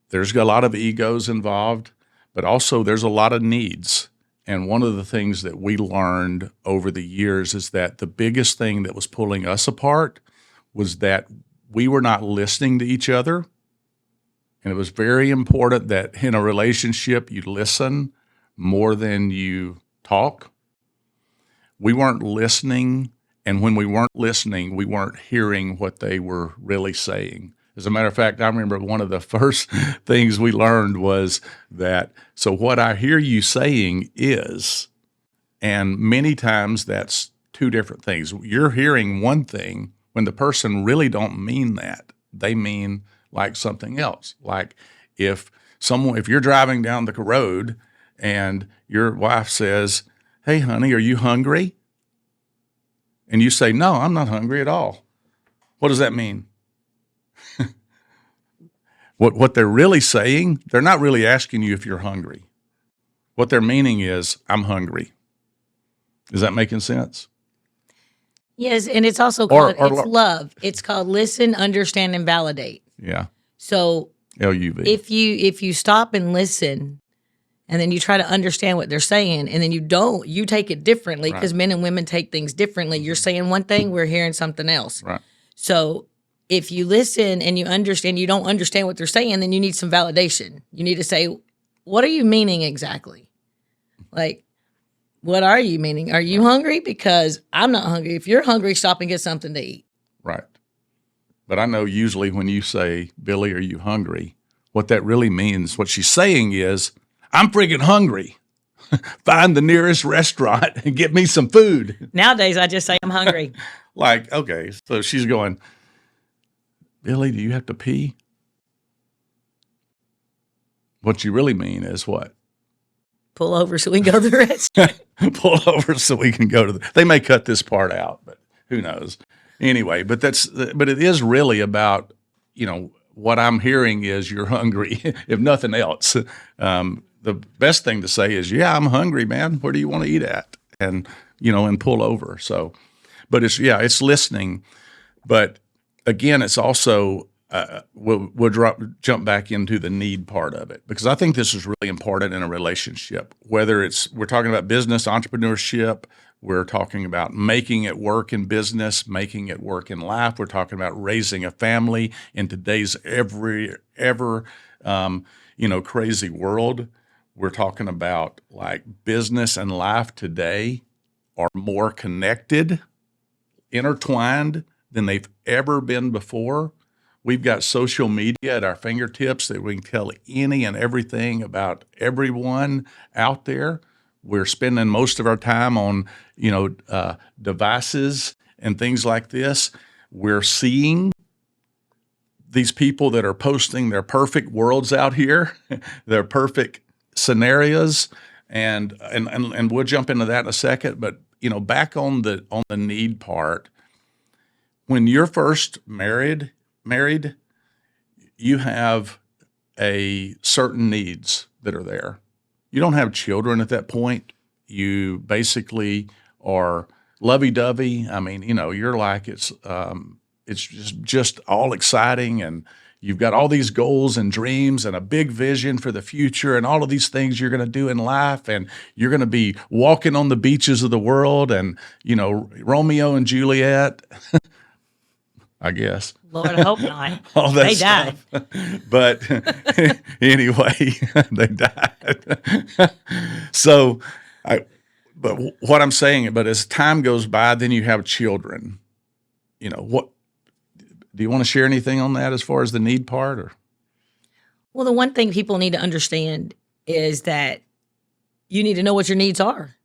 there's a lot of egos involved, but also there's a lot of needs. And one of the things that we learned over the years is that the biggest thing that was pulling us apart was that we were not listening to each other. And it was very important that in a relationship, you listen more than you talk. We weren't listening. And when we weren't listening, we weren't hearing what they were really saying. As a matter of fact, I remember one of the first things we learned was that, so what I hear you saying is, and many times that's two different things. You're hearing one thing when the person really don't mean that. They mean like something else. Like if you're driving down the road and your wife says, "Hey, honey, are you hungry?" And you say, "No, I'm not hungry at all." What does that mean? What they're really saying, they're not really asking you if you're hungry. What they're meaning is, I'm hungry. Is that making sense? Yes, and it's also called it's love. It's called listen, understand, and validate. Yeah. So LUV. if you stop and listen, And then you try to understand what they're saying, and then you take it differently because men and women take things differently. You're saying one thing, we're hearing something else. Right. So if you listen and you understand, you don't understand what they're saying, then you need some validation. You need to say, what are you meaning exactly? Like, what are you meaning? Are you hungry? Because I'm not hungry. If you're hungry, stop and get something to eat. Right. But I know usually when you say, Billy, are you hungry? What that really means, what she's saying is, I'm freaking hungry. Find the nearest restaurant and get me some food. Nowadays, I just say I'm hungry. Like, okay, so she's going, Billy, do you have to pee? What you really mean is what? Pull over so we can go to the restaurant. Pull over so we can go to they may cut this part out, but who knows? Anyway, but it is really about, what I'm hearing is you're hungry, if nothing else. The best thing to say is, yeah, I'm hungry, man. Where do you want to eat at? And, and pull over. So, but it's listening. But again, it's also, we'll jump back into the need part of it, because I think this is really important in a relationship, whether we're talking about business, entrepreneurship, we're talking about making it work in business, making it work in life. We're talking about raising a family in today's crazy world. We're talking about like business and life today are more connected, intertwined than they've ever been before. We've got social media at our fingertips that we can tell any and everything about everyone out there. We're spending most of our time on, devices and things like this. We're seeing these people that are posting their perfect worlds out here, their perfect scenarios, and we'll jump into that in a second. But back on the need part, when you're first married, you have a certain needs that are there. You don't have children at that point. You basically are lovey-dovey. I mean, you're like it's just all exciting, and you've got all these goals and dreams and a big vision for the future and all of these things you're going to do in life, and you're going to be walking on the beaches of the world and, Romeo and Juliet, I guess. Lord, I hope not. All that they stuff. died. But anyway, they died. So, but what I'm saying, but as time goes by, then you have children. What do you want to share anything on that as far as the need part? Or? Well, the one thing people need to understand is that you need to know what your needs are.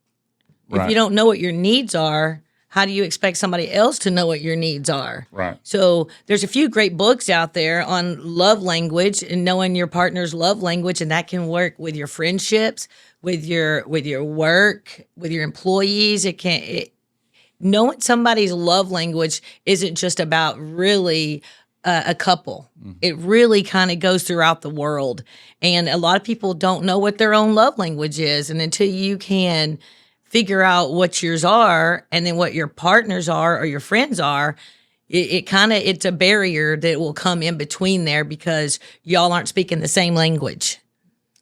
Right. If you don't know what your needs are, how do you expect somebody else to know what your needs are? Right. So there's a few great books out there on love language and knowing your partner's love language, and that can work with your friendships, with your work, with your employees. Knowing somebody's love language isn't just about really a couple. Mm-hmm. It really kind of goes throughout the world, and a lot of people don't know what their own love language is, and until you can figure out what yours are and then what your partners are or your friends are, it's a barrier that will come in between there because y'all aren't speaking the same language.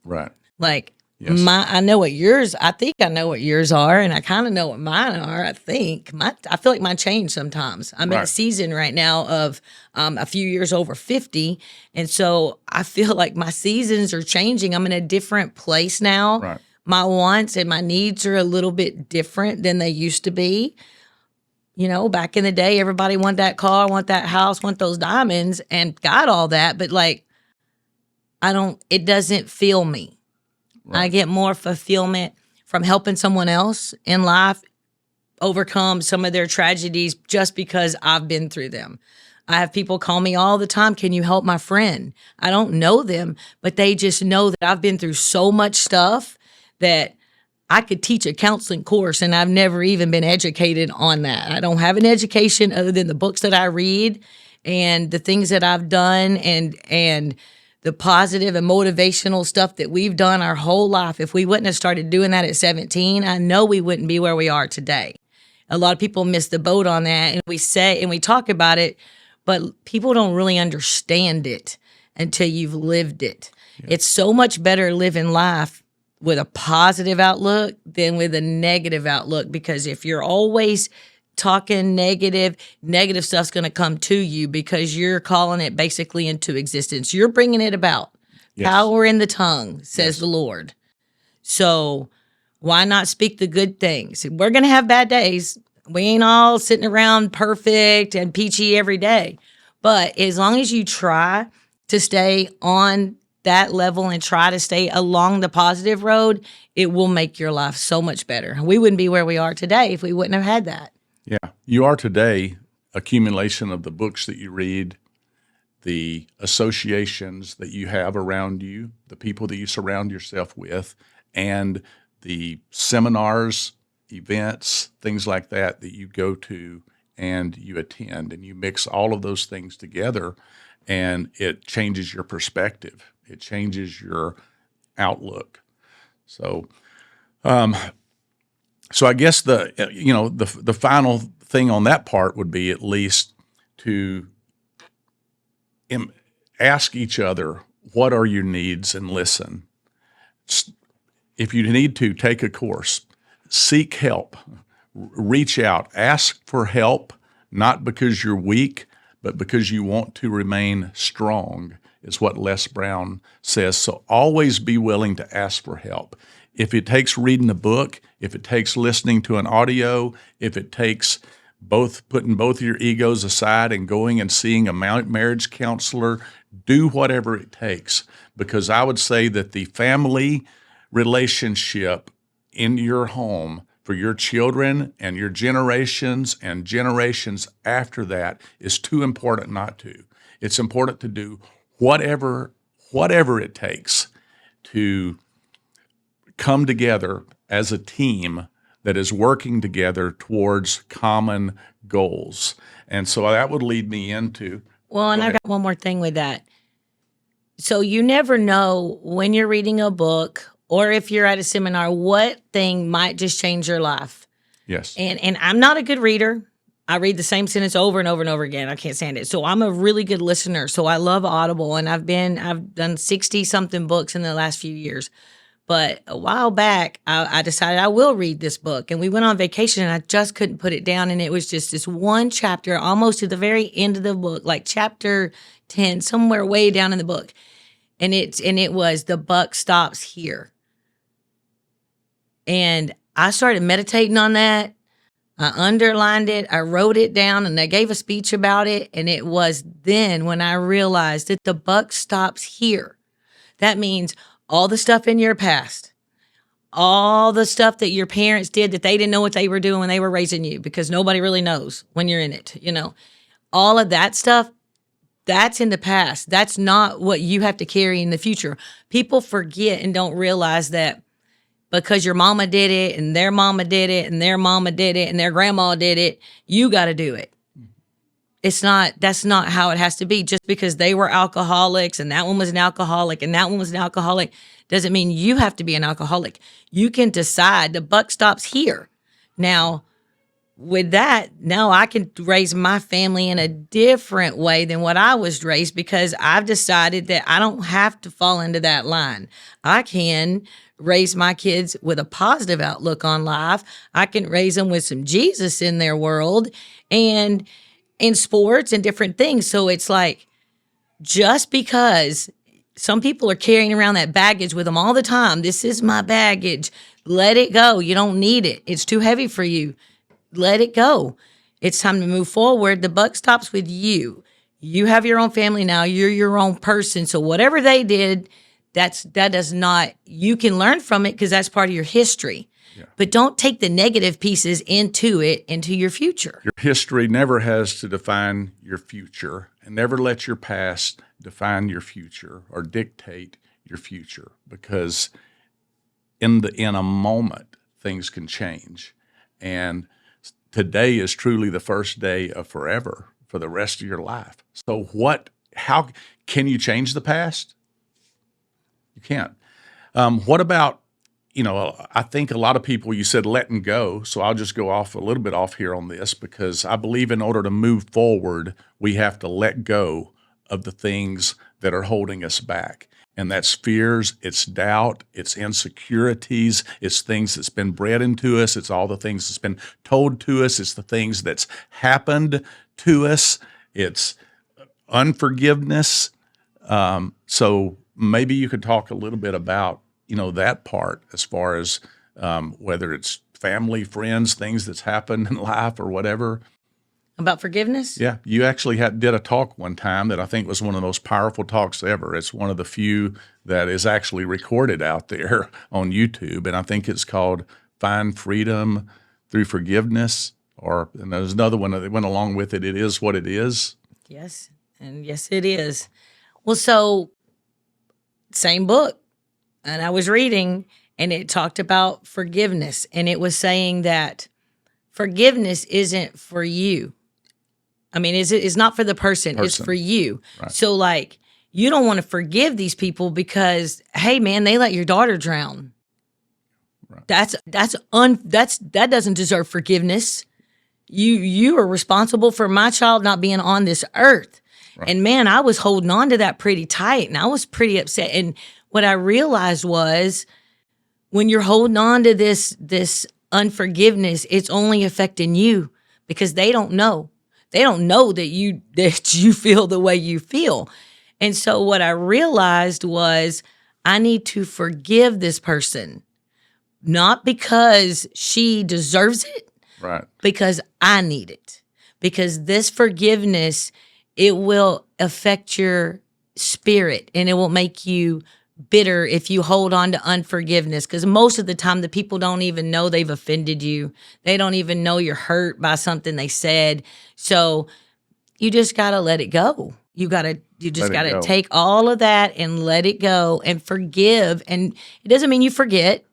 Right. Like, yes. I know what yours, I think I know what yours are, and I kind of know what mine are, I think. I feel like mine change sometimes. I'm in a season right now of a few years over 50, and so I feel like my seasons are changing. I'm in a different place now. Right. My wants and my needs are a little bit different than they used to be. Back in the day, everybody wanted that car, want that house, want those diamonds, and got all that. But it doesn't fill me. Right. I get more fulfillment from helping someone else in life overcome some of their tragedies just because I've been through them. I have people call me all the time, can you help my friend? I don't know them, but they just know that I've been through so much stuff that I could teach a counseling course, and I've never even been educated on that. I don't have an education other than the books that I read and the things that I've done and the positive and motivational stuff that we've done our whole life. If we wouldn't have started doing that at 17, I know we wouldn't be where we are today. A lot of people miss the boat on that, and we talk about it, but people don't really understand it until you've lived it. Yeah. It's so much better living life with a positive outlook than with a negative outlook. Because if you're always talking negative stuff's going to come to you because you're calling it basically into existence. You're bringing it about. Yes. Power in the tongue, says Yes. the Lord. So why not speak the good things? We're going to have bad days. We ain't all sitting around perfect and peachy every day. But as long as you try to stay on that level and try to stay along the positive road, it will make your life so much better. We wouldn't be where we are today if we wouldn't have had that. Yeah. You are today accumulation of the books that you read, the associations that you have around you, the people that you surround yourself with, and the seminars, events, things like that that you go to and you attend, and you mix all of those things together, and it changes your perspective. It changes your outlook. So, I guess the final thing on that part would be at least to ask each other, what are your needs, and listen. If you need to, take a course, seek help, reach out, ask for help, not because you're weak, but because you want to remain strong, is what Les Brown says. So always be willing to ask for help. If it takes reading a book, if it takes listening to an audio, if it takes putting both of your egos aside and going and seeing a marriage counselor, do whatever it takes. Because I would say that the family relationship in your home for your children and your generations and generations after that is too important not to. It's important to do whatever it takes to come together as a team that is working together towards common goals. And so that would lead me into... Well, and I've got one more thing with that. So you never know when you're reading a book or if you're at a seminar, what thing might just change your life. Yes. And I'm not a good reader. I read the same sentence over and over and over again. I can't stand it. So I'm a really good listener. So I love Audible, and I've done 60-something books in the last few years. But a while back, I decided I will read this book. And we went on vacation, and I just couldn't put it down. And it was just this one chapter, almost to the very end of the book, like chapter 10, somewhere way down in the book. And it was "The buck stops here." And I started meditating on that. I underlined it. I wrote it down, and I gave a speech about it. And it was then when I realized that the buck stops here. That means all the stuff in your past, all the stuff that your parents did that they didn't know what they were doing when they were raising you, because nobody really knows when you're in it, all of that stuff, that's in the past. That's not what you have to carry in the future. People forget and don't realize that because your mama did it and their mama did it and their mama did it and their grandma did it, you got to do it. That's not how it has to be. Just because they were alcoholics and that one was an alcoholic and that one was an alcoholic doesn't mean you have to be an alcoholic. You can decide the buck stops here. Now, with that, now I can raise my family in a different way than what I was raised, because I've decided that I don't have to fall into that line. I can raise my kids with a positive outlook on life. I can raise them with some Jesus in their world and in sports and different things. So it's like, just because some people are carrying around that baggage with them all the time, this is my baggage, let it go. You don't need it. It's too heavy for you. Let it go. It's time to move forward. The buck stops with you. You have your own family now. You're your own person. So whatever they did, you can learn from it because that's part of your history. Yeah. But don't take the negative pieces into your future. Your history never has to define your future, and never let your past define your future or dictate your future, because in a moment things can change. And today is truly the first day of forever for the rest of your life. So how can you change the past? You can't. What about, I think a lot of people, you said letting go, so I'll just go off a little bit off here on this, because I believe in order to move forward, we have to let go of the things that are holding us back. And that's fears, it's doubt, it's insecurities, it's things that's been bred into us, it's all the things that's been told to us, it's the things that's happened to us, it's unforgiveness. So maybe you could talk a little bit about, that part as far as whether it's family, friends, things that's happened in life or whatever. About forgiveness? Yeah, you actually did a talk one time that I think was one of the most powerful talks ever. It's one of the few that is actually recorded out there on YouTube, and I think it's called "Find Freedom Through Forgiveness." And there's another one that went along with it. It is what it is. Yes, and yes, it is. Well, so same book, and I was reading, and it talked about forgiveness, and it was saying that forgiveness isn't for you. I mean, it's not for the person. It's for you. Right. So, like, you don't want to forgive these people because, hey, man, they let your daughter drown. Right. That doesn't deserve forgiveness. You are responsible for my child not being on this earth. Right. And man, I was holding on to that pretty tight, and I was pretty upset. And what I realized was, when you're holding on to this unforgiveness, it's only affecting you because they don't know. They don't know that you feel the way you feel. And so what I realized was I need to forgive this person, not because she deserves it, right? Because I need it. Because this forgiveness, it will affect your spirit and it will make you bitter if you hold on to unforgiveness, because most of the time the people don't even know they've offended you. They don't even know you're hurt by something they said. So you just got to let it go. You just got to take all of that and let it go and forgive. And it doesn't mean you forget,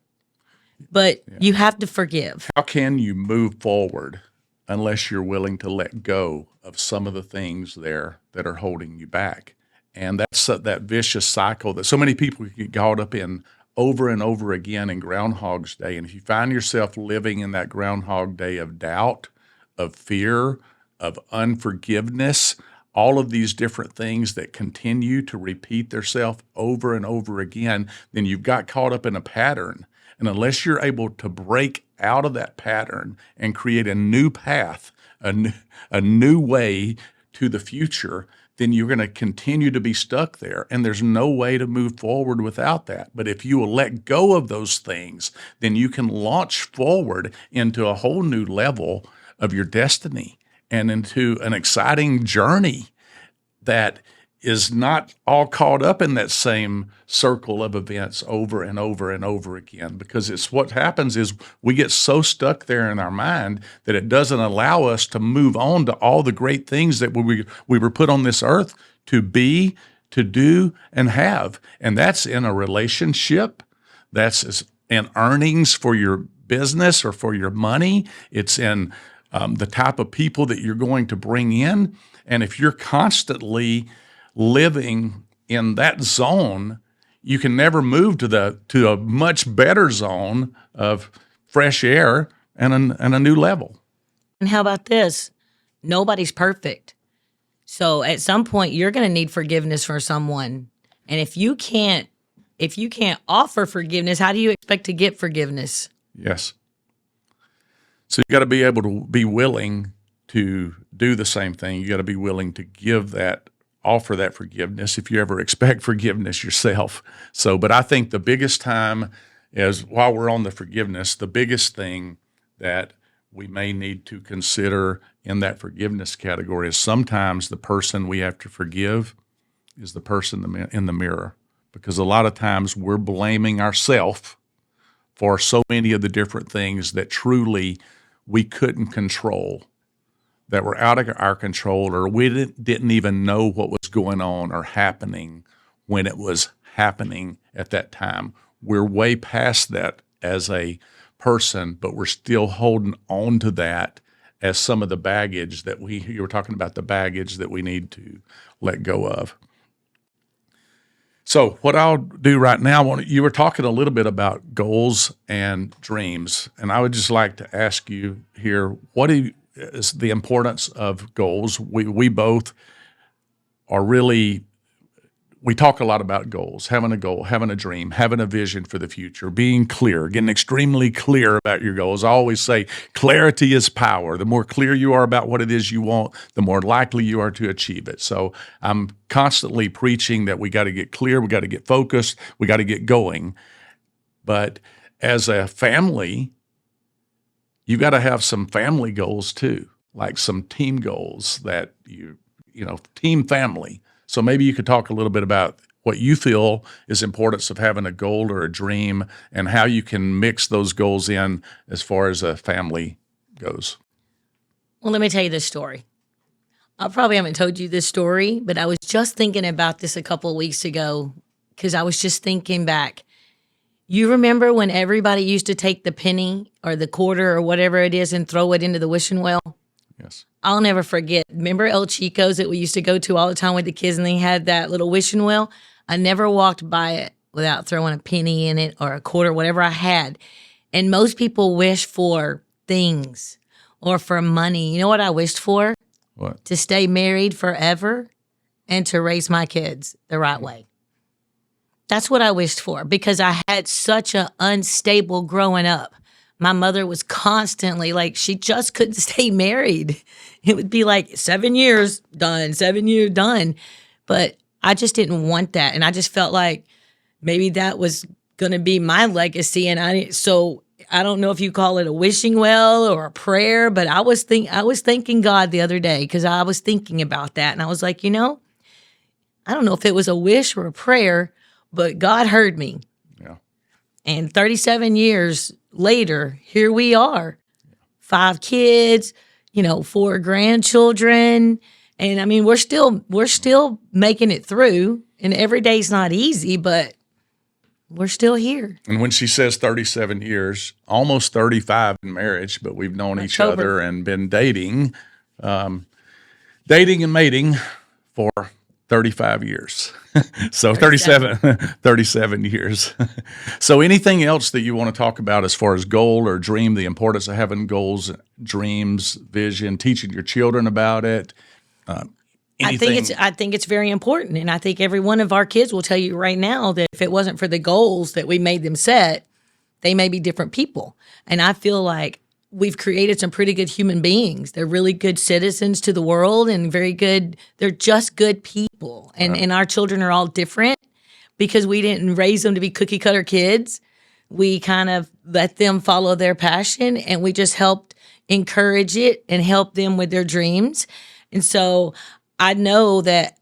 but you have to forgive. How can you move forward unless you're willing to let go of some of the things there that are holding you back? And that's that vicious cycle that so many people get caught up in over and over again in Groundhog's Day. And if you find yourself living in that Groundhog Day of doubt, of fear, of unforgiveness, all of these different things that continue to repeat themselves over and over again, then you've got caught up in a pattern. And unless you're able to break out of that pattern and create a new path, a new way to the future, then you're going to continue to be stuck there. And there's no way to move forward without that. But if you will let go of those things, then you can launch forward into a whole new level of your destiny and into an exciting journey that is not all caught up in that same circle of events over and over and over again. Because it's what happens is we get so stuck there in our mind that it doesn't allow us to move on to all the great things that we were put on this earth to be, to do, and have. And that's in a relationship. That's in earnings for your business or for your money. It's in the type of people that you're going to bring in. And if you're constantly living in that zone, you can never move to a much better zone of fresh air and a new level. And how about this? Nobody's perfect. So at some point you're going to need forgiveness for someone. And if you can't offer forgiveness, how do you expect to get forgiveness? Yes. So you got to be able to be willing to do the same thing. You got to be willing to offer that forgiveness if you ever expect forgiveness yourself. But I think the biggest time is, while we're on the forgiveness, the biggest thing that we may need to consider in that forgiveness category is sometimes the person we have to forgive is the person in the mirror. Because a lot of times we're blaming ourselves for so many of the different things that truly we couldn't control, that were out of our control, or we didn't even know what was going on or happening when it was happening at that time. We're way past that as a person, but we're still holding on to that as some of the baggage that you were talking about, the baggage that we need to let go of. So what I'll do right now, you were talking a little bit about goals and dreams, and I would just like to ask you here, what is the importance of goals? We both are really we talk a lot about goals, having a goal, having a dream, having a vision for the future, being clear, getting extremely clear about your goals. I always say clarity is power. The more clear you are about what it is you want, the more likely you are to achieve it. So I'm constantly preaching that we got to get clear, we got to get focused, we got to get going. But as a family, you got to have some family goals too, like some team goals that team family. So maybe you could talk a little bit about what you feel is importance of having a goal or a dream and how you can mix those goals in as far as a family goes. Well, let me tell you this story. I probably haven't told you this story, but I was just thinking about this a couple of weeks ago because I was just thinking back. You remember when everybody used to take the penny or the quarter or whatever it is and throw it into the wishing well? Yes. I'll never forget. Remember El Chico's that we used to go to all the time with the kids, and they had that little wishing well? I never walked by it without throwing a penny in it or a quarter, whatever I had. And most people wish for things or for money. You know what I wished for? What? To stay married forever and to raise my kids the right way. That's what I wished for because I had such an unstable growing up. My mother was constantly like, she just couldn't stay married. It would be like 7 years done, 7 years done. But I just didn't want that. And I just felt like maybe that was going to be my legacy. And so I don't know if you call it a wishing well or a prayer, but I was thanking God the other day because I was thinking about that. And I was like, I don't know if it was a wish or a prayer, but God heard me. Yeah. And 37 years later, here we are, 5 kids, 4 grandchildren. And I mean, we're still making it through, and every day's not easy, but we're still here. And when she says 37 years, almost 35 in marriage, but we've known each other and been dating and mating for 35 years. So 37 years. So anything else that you want to talk about as far as goal or dream, the importance of having goals, dreams, vision, teaching your children about it? I think it's very important. And I think every one of our kids will tell you right now that if it wasn't for the goals that we made them set, they may be different people. And I feel like we've created some pretty good human beings. They're really good citizens to the world and very good. They're just good people. And our children are all different because we didn't raise them to be cookie cutter kids. We kind of let them follow their passion and we just helped encourage it and help them with their dreams. And so I know that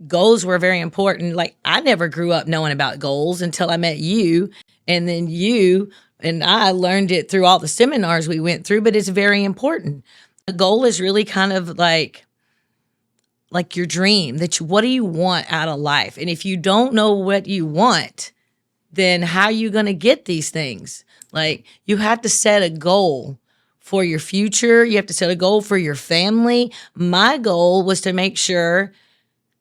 goals were very important. Like I never grew up knowing about goals until I met you. And then you and I learned it through all the seminars we went through, but it's very important. A goal is really kind of like your dream, what do you want out of life? And if you don't know what you want, then how are you going to get these things? Like you have to set a goal for your future. You have to set a goal for your family. My goal was to make sure,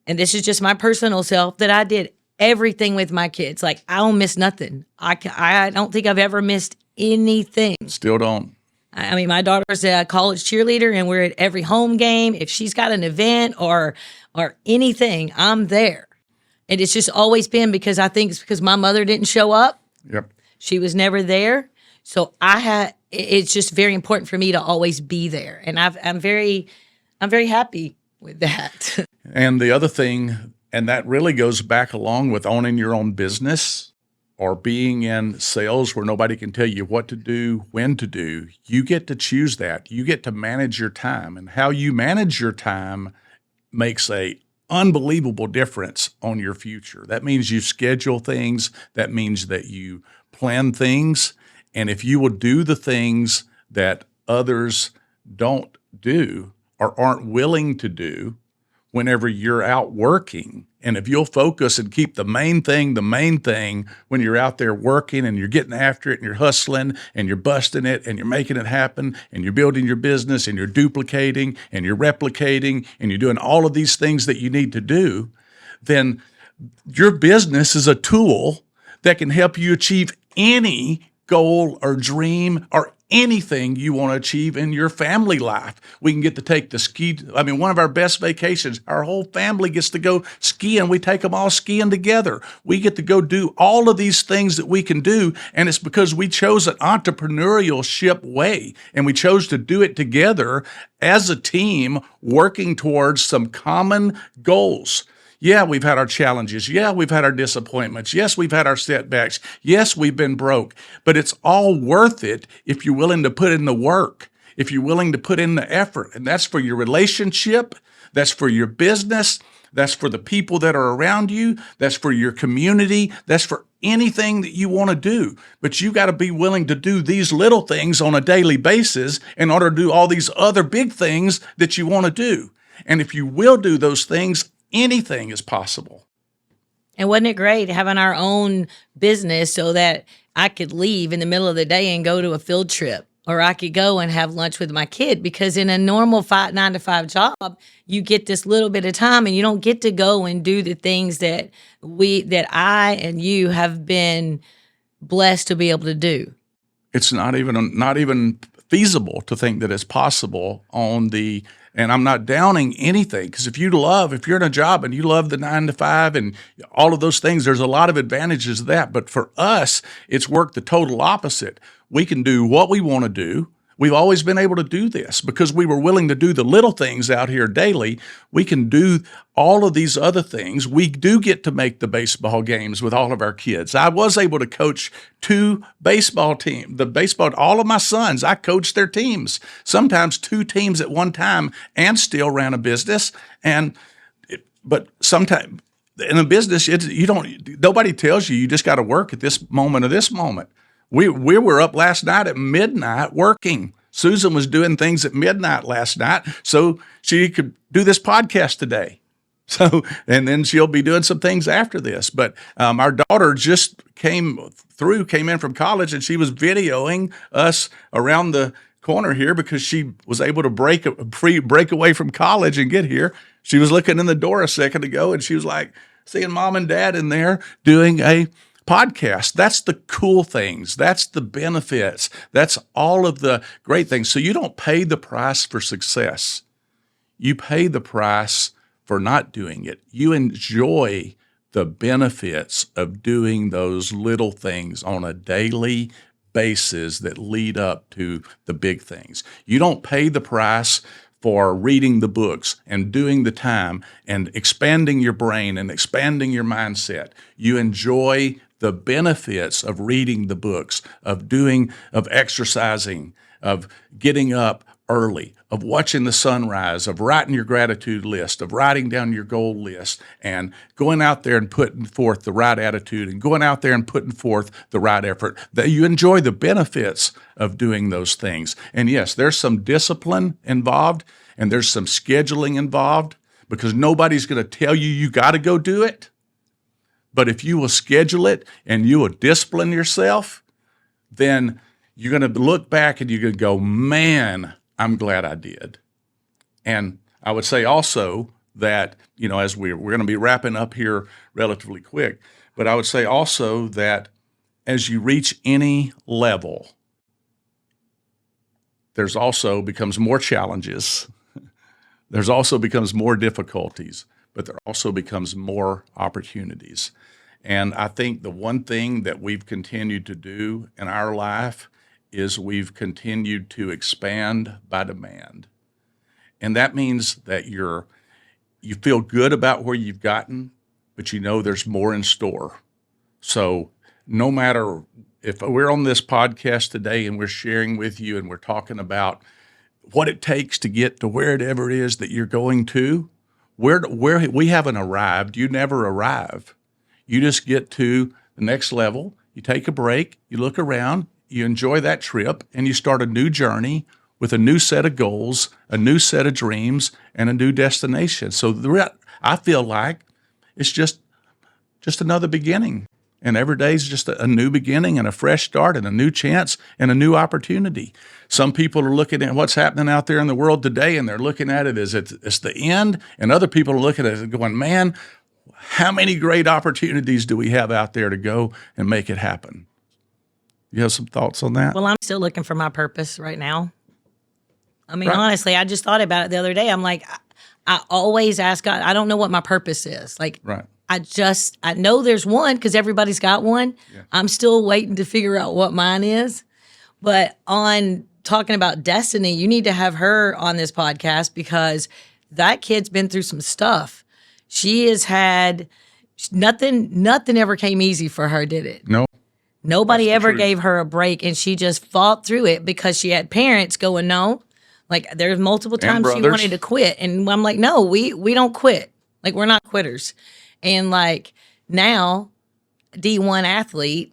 and this is just my personal self, that I did everything with my kids. Like I don't miss nothing. I don't think I've ever missed anything. Still don't. I mean, my daughter's a college cheerleader and we're at every home game. If she's got an event or anything, I'm there. And it's just always been because I think it's because my mother didn't show up. Yep. She was never there. So it's just very important for me to always be there. And I'm very happy with that. And the other thing, and that really goes back along with owning your own business or being in sales where nobody can tell you what to do, when to do. You get to choose that. You get to manage your time. And how you manage your time makes a unbelievable difference on your future. That means you schedule things. That means that you plan things. And if you will do the things that others don't do or aren't willing to do whenever you're out working, and if you'll focus and keep the main thing when you're out there working and you're getting after it and you're hustling and you're busting it and you're making it happen and you're building your business and you're duplicating and you're replicating and you're doing all of these things that you need to do, then your business is a tool that can help you achieve any goal or dream or anything you want to achieve in your family life. We can get to take the ski. I mean, one of our best vacations, our whole family gets to go skiing. We take them all skiing together. We get to go do all of these things that we can do. And it's because we chose an entrepreneurship way, and we chose to do it together as a team working towards some common goals. Yeah, we've had our challenges. Yeah, we've had our disappointments. Yes, we've had our setbacks. Yes, we've been broke. But it's all worth it if you're willing to put in the work, if you're willing to put in the effort. And that's for your relationship. That's for your business. That's for the people that are around you. That's for your community. That's for anything that you want to do. But you got to be willing to do these little things on a daily basis in order to do all these other big things that you want to do. And if you will do those things, anything is possible. And wasn't it great having our own business so that I could leave in the middle of the day and go to a field trip, or I could go and have lunch with my kid? Because in a normal 9 to 5 job, you get this little bit of time and you don't get to go and do the things that I and you have been blessed to be able to do. It's not even feasible to think that it's possible and I'm not downing anything, because if you're in a job and you love the 9 to 5 and all of those things, there's a lot of advantages to that. But for us, it's worked the total opposite. We can do what we want to do. We've always been able to do this because we were willing to do the little things out here daily. We can do all of these other things. We do get to make the baseball games with all of our kids. I was able to coach 2 baseball teams. All of my sons, I coached their teams, sometimes 2 teams at one time, and still ran a business. But sometimes in a business, nobody tells you just got to work at this moment or this moment. We were up last night at midnight working. Susan was doing things at midnight last night so she could do this podcast today. So, and then she'll be doing some things after this. But our daughter just came in from college, and she was videoing us around the corner here because she was able to break away from college and get here. She was looking in the door a second ago, and she was like seeing mom and dad in there doing a podcast. That's the cool things. That's the benefits. That's all of the great things. So you don't pay the price for success. You pay the price for not doing it. You enjoy the benefits of doing those little things on a daily basis that lead up to the big things. You don't pay the price for reading the books and doing the time and expanding your brain and expanding your mindset. You enjoy the benefits of reading the books, of exercising, of getting up early, of watching the sunrise, of writing your gratitude list, of writing down your goal list, and going out there and putting forth the right attitude and going out there and putting forth the right effort. That you enjoy the benefits of doing those things. And yes, there's some discipline involved and there's some scheduling involved, because nobody's going to tell you got to go do it. But if you will schedule it and you will discipline yourself, then you're going to look back and you're going to go, man, I'm glad I did. And I would say also that, as we're going to be wrapping up here relatively quick, but I would say also that as you reach any level, there's also becomes more challenges. There's also becomes more difficulties, but there also becomes more opportunities. And I think the one thing that we've continued to do in our life is we've continued to expand by demand. And that means that you feel good about where you've gotten, but there's more in store. So no matter if we're on this podcast today and we're sharing with you and we're talking about what it takes to get to wherever it is that you're going to, where we haven't arrived. You never arrive. You just get to the next level. You take a break, you look around, you enjoy that trip, and you start a new journey with a new set of goals, a new set of dreams, and a new destination. So I feel like it's just another beginning. And every day is just a new beginning and a fresh start and a new chance and a new opportunity. Some people are looking at what's happening out there in the world today, and they're looking at it as it's the end. And other people are looking at it and going, man, how many great opportunities do we have out there to go and make it happen? You have some thoughts on that? Well, I'm still looking for my purpose right now. I mean, Right. honestly, I just thought about it the other day. I'm like, I always ask God, I don't know what my purpose is. Like, Right. I know there's one because everybody's got one. Yeah. I'm still waiting to figure out what mine is. But on talking about destiny, you need to have her on this podcast because that kid's been through some stuff. She has had nothing ever came easy for her, did it? No. Nobody That's the ever truth. gave her a break, and she just fought through it because she had parents going, no. Like there's multiple times she brothers. wanted to quit, and I'm like, no, we don't quit. Like we're not quitters. And like now, D1 athlete,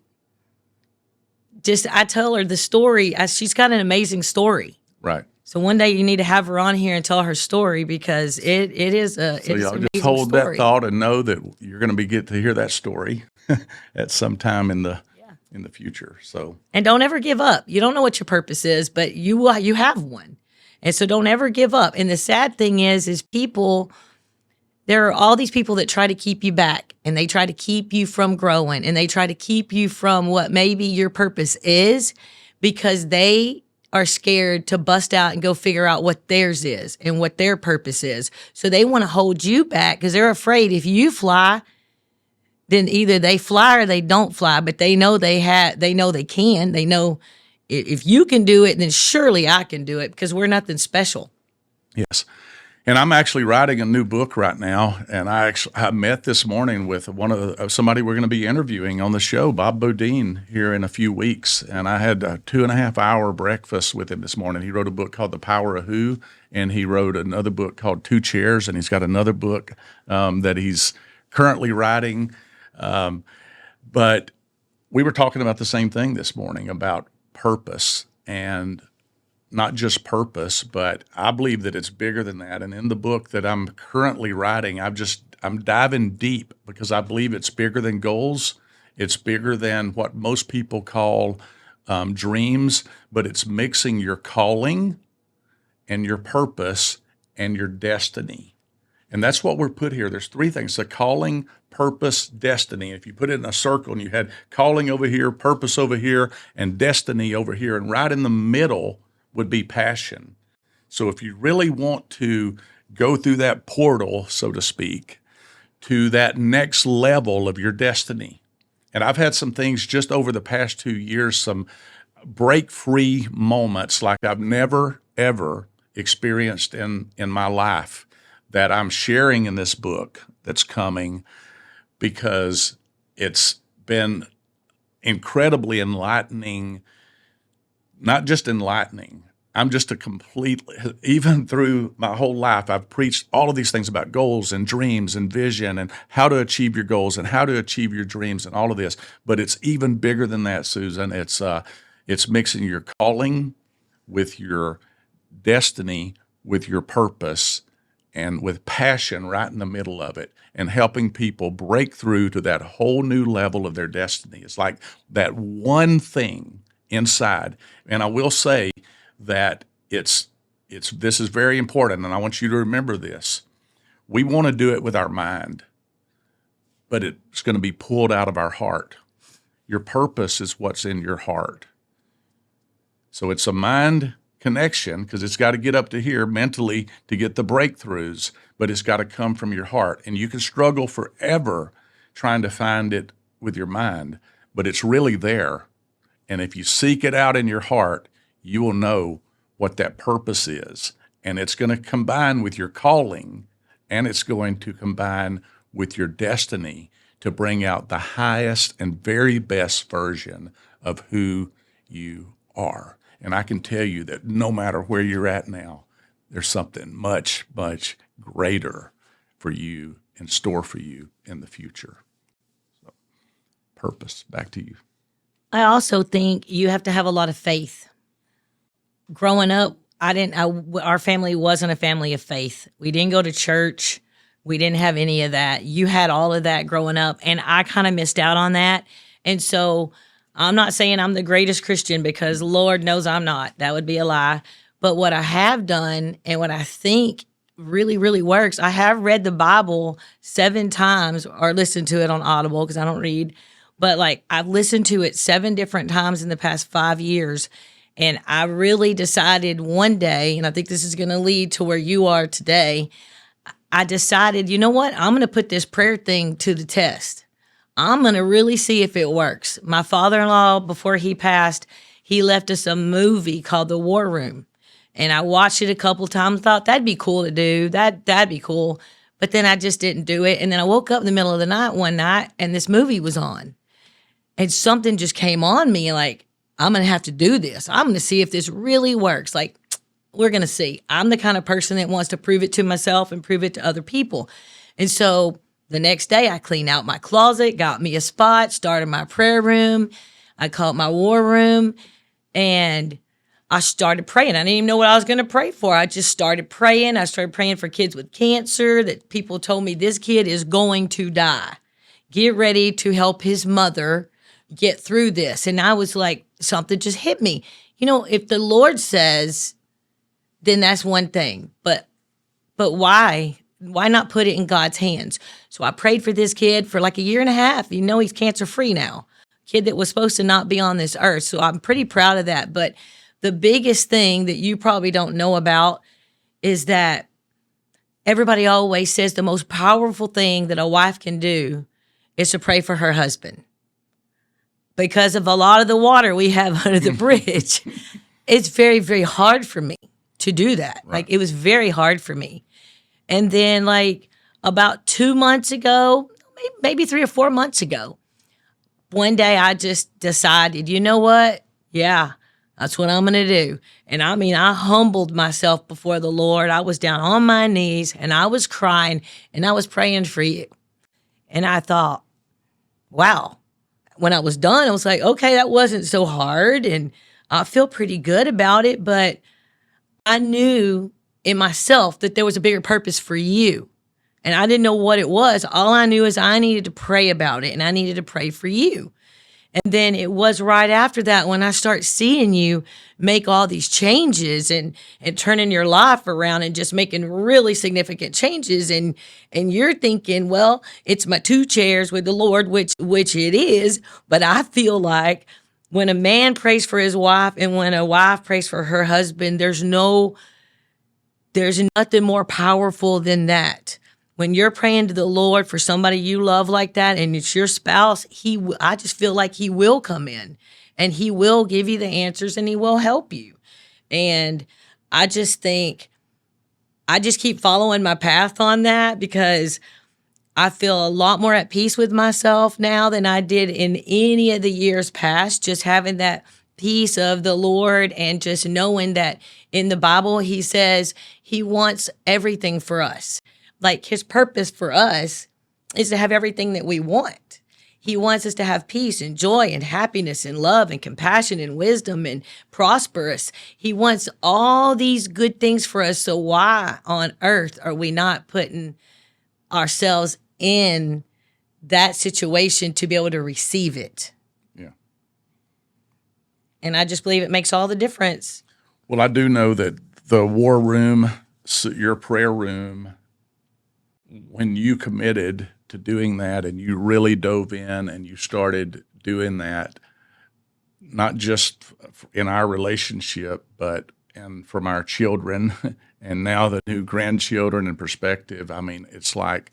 just I tell her the story. She's got an amazing story. Right. So one day you need to have her on here and tell her story because it is a So it's y'all an just amazing hold story. that thought and know that you're going to get to hear that story at some time in the future. So And don't ever give up. You don't know what your purpose is, but you have one. And so don't ever give up. And the sad thing is people, there are all these people that try to keep you back and they try to keep you from growing and they try to keep you from what maybe your purpose is because they are scared to bust out and go figure out what theirs is and what their purpose is. So they want to hold you back because they're afraid if you fly, then either they fly or they don't fly, but they know they know they can. They know if you can do it, then surely I can do it because we're nothing special. yes. And I'm actually writing a new book right now, and I met this morning with somebody we're going to be interviewing on the show, Bob Bodine, here in a few weeks. And I had a 2.5-hour breakfast with him this morning. He wrote a book called The Power of Who, and he wrote another book called Two Chairs, and he's got another book that he's currently writing. But we were talking about the same thing this morning about purpose, and not just purpose, but I believe that it's bigger than that. And in the book that I'm currently writing, I'm diving deep because I believe it's bigger than goals. It's bigger than what most people call dreams, but it's mixing your calling and your purpose and your destiny. And that's what we're put here. There's three things: the calling, purpose, destiny. If you put it in a circle and you had calling over here, purpose over here, and destiny over here, and right in the middle would be passion. So if you really want to go through that portal, so to speak, to that next level of your destiny, and I've had some things just over the past 2 years, some break-free moments like I've never, ever experienced in my life that I'm sharing in this book that's coming because it's been incredibly enlightening. Not just enlightening. I'm just even through my whole life, I've preached all of these things about goals and dreams and vision and how to achieve your goals and how to achieve your dreams and all of this. But it's even bigger than that, Susan. It's mixing your calling with your destiny, with your purpose, and with passion right in the middle of it, and helping people break through to that whole new level of their destiny. It's like that one thing inside. And I will say that this is very important, and I want you to remember this. We want to do it with our mind, but it's going to be pulled out of our heart. Your purpose is what's in your heart. So it's a mind connection because it's got to get up to here mentally to get the breakthroughs, but it's got to come from your heart. And you can struggle forever trying to find it with your mind, but it's really there. And if you seek it out in your heart, you will know what that purpose is. And it's going to combine with your calling, and it's going to combine with your destiny to bring out the highest and very best version of who you are. And I can tell you that no matter where you're at now, there's something much, much greater for you in store for you in the future. So, purpose, back to you. I also think you have to have a lot of faith. Growing up, our family wasn't a family of faith. We didn't go to church. We didn't have any of that. You had all of that growing up, and I kind of missed out on that. And so I'm not saying I'm the greatest Christian because Lord knows I'm not. That would be a lie. But what I have done and what I think really, really works, I have read the Bible 7 times or listened to it on Audible because I don't read. But like I've listened to it 7 different times in the past 5 years. And I really decided one day, and I think this is going to lead to where you are today. I decided, you know what? I'm going to put this prayer thing to the test. I'm going to really see if it works. My father-in-law, before he passed, he left us a movie called The War Room. And I watched it a couple times, thought that'd be cool to do. That'd be cool. But then I just didn't do it. And then I woke up in the middle of the night one night and this movie was on. And something just came on me like, I'm going to have to do this. I'm going to see if this really works. Like, we're going to see. I'm the kind of person that wants to prove it to myself and prove it to other people. And so the next day I cleaned out my closet, got me a spot, started my prayer room. I called my war room and I started praying. I didn't even know what I was going to pray for. I just started praying. I started praying for kids with cancer that people told me this kid is going to die. Get ready to help his mother get through this. And I was like, something just hit me. You know, if the Lord says, then that's one thing. But why? Why not put it in God's hands? So I prayed for this kid for like a year and a half. You know, he's cancer free now. Kid that was supposed to not be on this earth. So I'm pretty proud of that. But the biggest thing that you probably don't know about is that everybody always says the most powerful thing that a wife can do is to pray for her husband. Because of a lot of the water we have under the bridge, it's very, very hard for me to do that. Right. Like, it was very hard for me. And then, like, about 2 months ago, maybe 3 or 4 months ago, one day I just decided, you know what? Yeah, that's what I'm going to do. And I mean, I humbled myself before the Lord. I was down on my knees, and I was crying, and I was praying for you. And I thought, wow. When I was done, I was like, okay, that wasn't so hard. And I feel pretty good about it. But I knew in myself that there was a bigger purpose for you. And I didn't know what it was. All I knew is I needed to pray about it and I needed to pray for you. And then it was right after that when I start seeing you make all these changes and turning your life around and just making really significant changes. And you're thinking, well, it's my 2 chairs with the Lord, which it is. But I feel like when a man prays for his wife and when a wife prays for her husband, there's nothing more powerful than that. When you're praying to the Lord for somebody you love like that and it's your spouse, I just feel like he will come in and he will give you the answers and he will help you. And I just think, I just keep following my path on that because I feel a lot more at peace with myself now than I did in any of the years past, just having that peace of the Lord and just knowing that in the Bible, he says he wants everything for us. Like his purpose for us is to have everything that we want. He wants us to have peace and joy and happiness and love and compassion and wisdom and prosperous. He wants all these good things for us. So why on earth are we not putting ourselves in that situation to be able to receive it? Yeah. And I just believe it makes all the difference. Well, I do know that the war room, your prayer room, when you committed to doing that and you really dove in and you started doing that, not just in our relationship, but and from our children and now the new grandchildren in perspective, I mean, it's like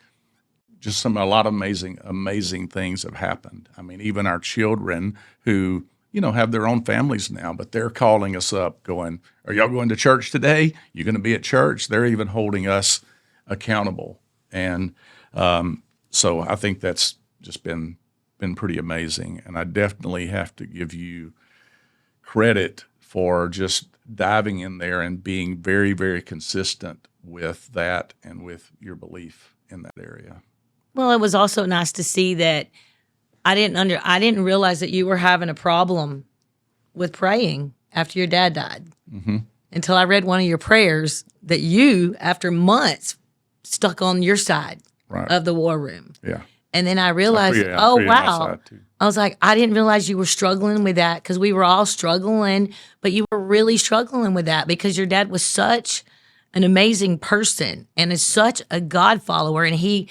just a lot of amazing things have happened. I mean, even our children who, have their own families now, but they're calling us up going, are y'all going to church today? You're going to be at church? They're even holding us accountable. And so I think that's just been pretty amazing. And I definitely have to give you credit for just diving in there and being very, very consistent with that and with your belief in that area. Well, it was also nice to see that I didn't realize that you were having a problem with praying after your dad died until I read one of your prayers that you, after months, stuck on your side of the war room. Yeah. And then I realized, wow. I was like, I didn't realize you were struggling with that because we were all struggling, but you were really struggling with that because your dad was such an amazing person and is such a God follower. And he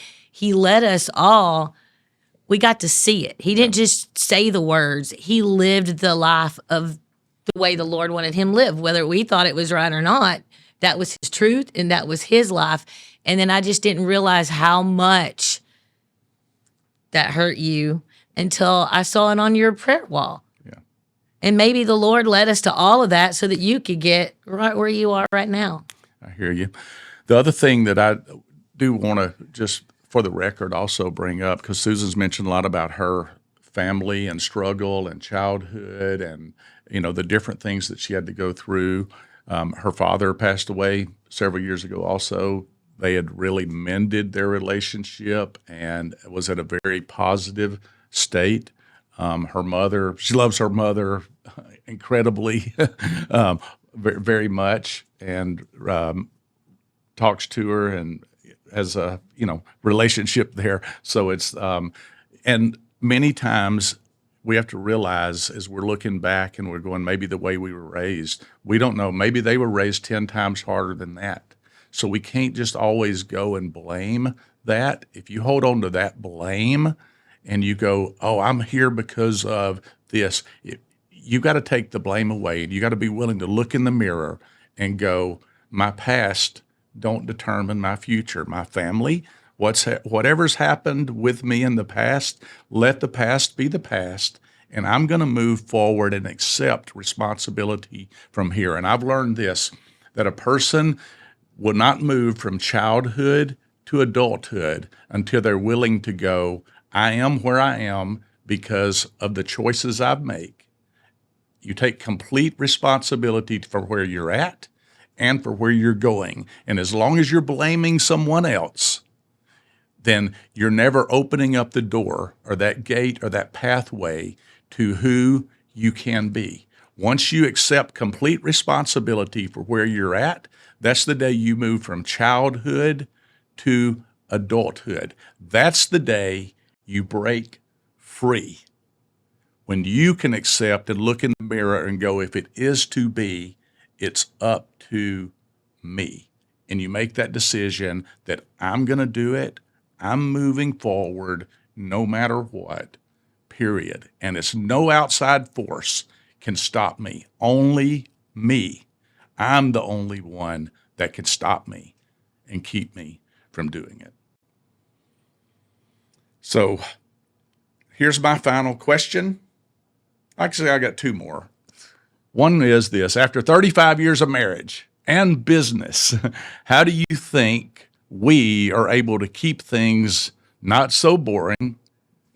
led us all we got to see it. He didn't just say the words. He lived the life of the way the Lord wanted him to live, whether we thought it was right or not. That was his truth and that was his life. And then I just didn't realize how much that hurt you until I saw it on your prayer wall. Yeah. And maybe the Lord led us to all of that so that you could get right where you are right now. I hear you. The other thing that I do want to just for the record also bring up, because Susan's mentioned a lot about her family and struggle and childhood and, the different things that she had to go through. Her father passed away several years ago also. They had really mended their relationship and was at a very positive state. Her mother, she loves her mother incredibly, very, very much, and talks to her and has a relationship there. So it's and many times we have to realize as we're looking back and we're going, maybe the way we were raised, we don't know. Maybe they were raised 10 times harder than that. So we can't just always go and blame that. If you hold on to that blame and you go, oh, I'm here because of this, you got to take the blame away, and you got to be willing to look in the mirror and go, my past don't determine my future. My family, whatever's happened with me in the past, let the past be the past, and I'm going to move forward and accept responsibility from here. And I've learned this, that a person will not move from childhood to adulthood until they're willing to go, I am where I am because of the choices I've made. You take complete responsibility for where you're at and for where you're going. And as long as you're blaming someone else, then you're never opening up the door or that gate or that pathway to who you can be. Once you accept complete responsibility for where you're at, that's the day you move from childhood to adulthood. That's the day you break free. When you can accept and look in the mirror and go, if it is to be, it's up to me. And you make that decision that I'm going to do it. I'm moving forward no matter what, period. And it's no outside force can stop me. Only me. I'm the only one that can stop me and keep me from doing it. So here's my final question. Actually, I got two more. One is this: after 35 years of marriage and business, how do you think we are able to keep things not so boring,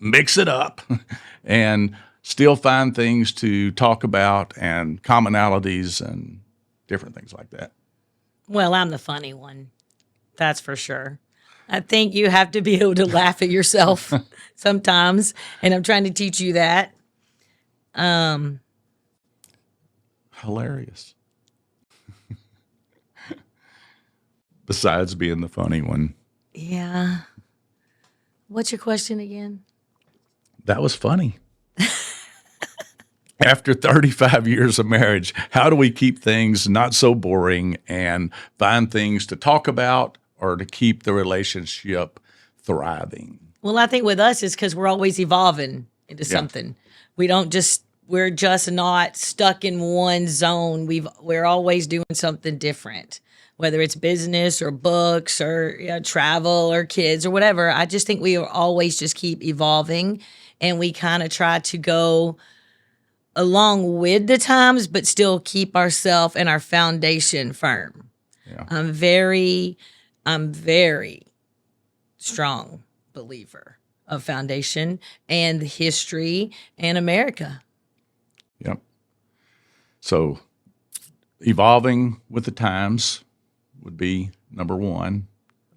mix it up, and still find things to talk about and commonalities and different things like that? Well, I'm the funny one. That's for sure. I think you have to be able to laugh at yourself sometimes, and I'm trying to teach you that. Hilarious. Besides being the funny one. Yeah. What's your question again? That was funny. After 35 years of marriage, how do we keep things not so boring and find things to talk about or to keep the relationship thriving? Well, I think with us it's because we're always evolving into something. We're just not stuck in one zone. We're always doing something different, whether it's business or books or travel or kids or whatever. I just think we always just keep evolving, and we kind of try to go along with the times, but still keep ourselves and our foundation firm. Yeah. I'm very strong believer of foundation and history and America. Yep. So evolving with the times would be number one.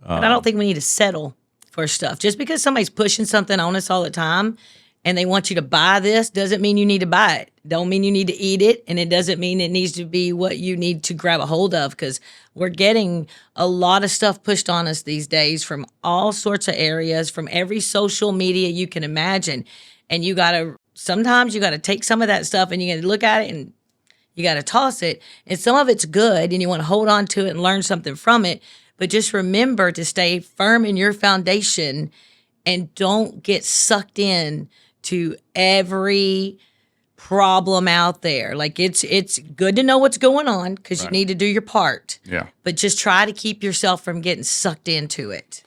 But I don't think we need to settle for stuff. Just because somebody's pushing something on us all the time and they want you to buy this doesn't mean you need to buy it. Don't mean you need to eat it, and it doesn't mean it needs to be what you need to grab a hold of, because we're getting a lot of stuff pushed on us these days from all sorts of areas, from every social media you can imagine. And sometimes you got to take some of that stuff and you got to look at it and you got to toss it. And some of it's good and you want to hold on to it and learn something from it. But just remember to stay firm in your foundation and don't get sucked in to every problem out there. Like it's good to know what's going on because you Right. need to do your part. Yeah. But just try to keep yourself from getting sucked into it.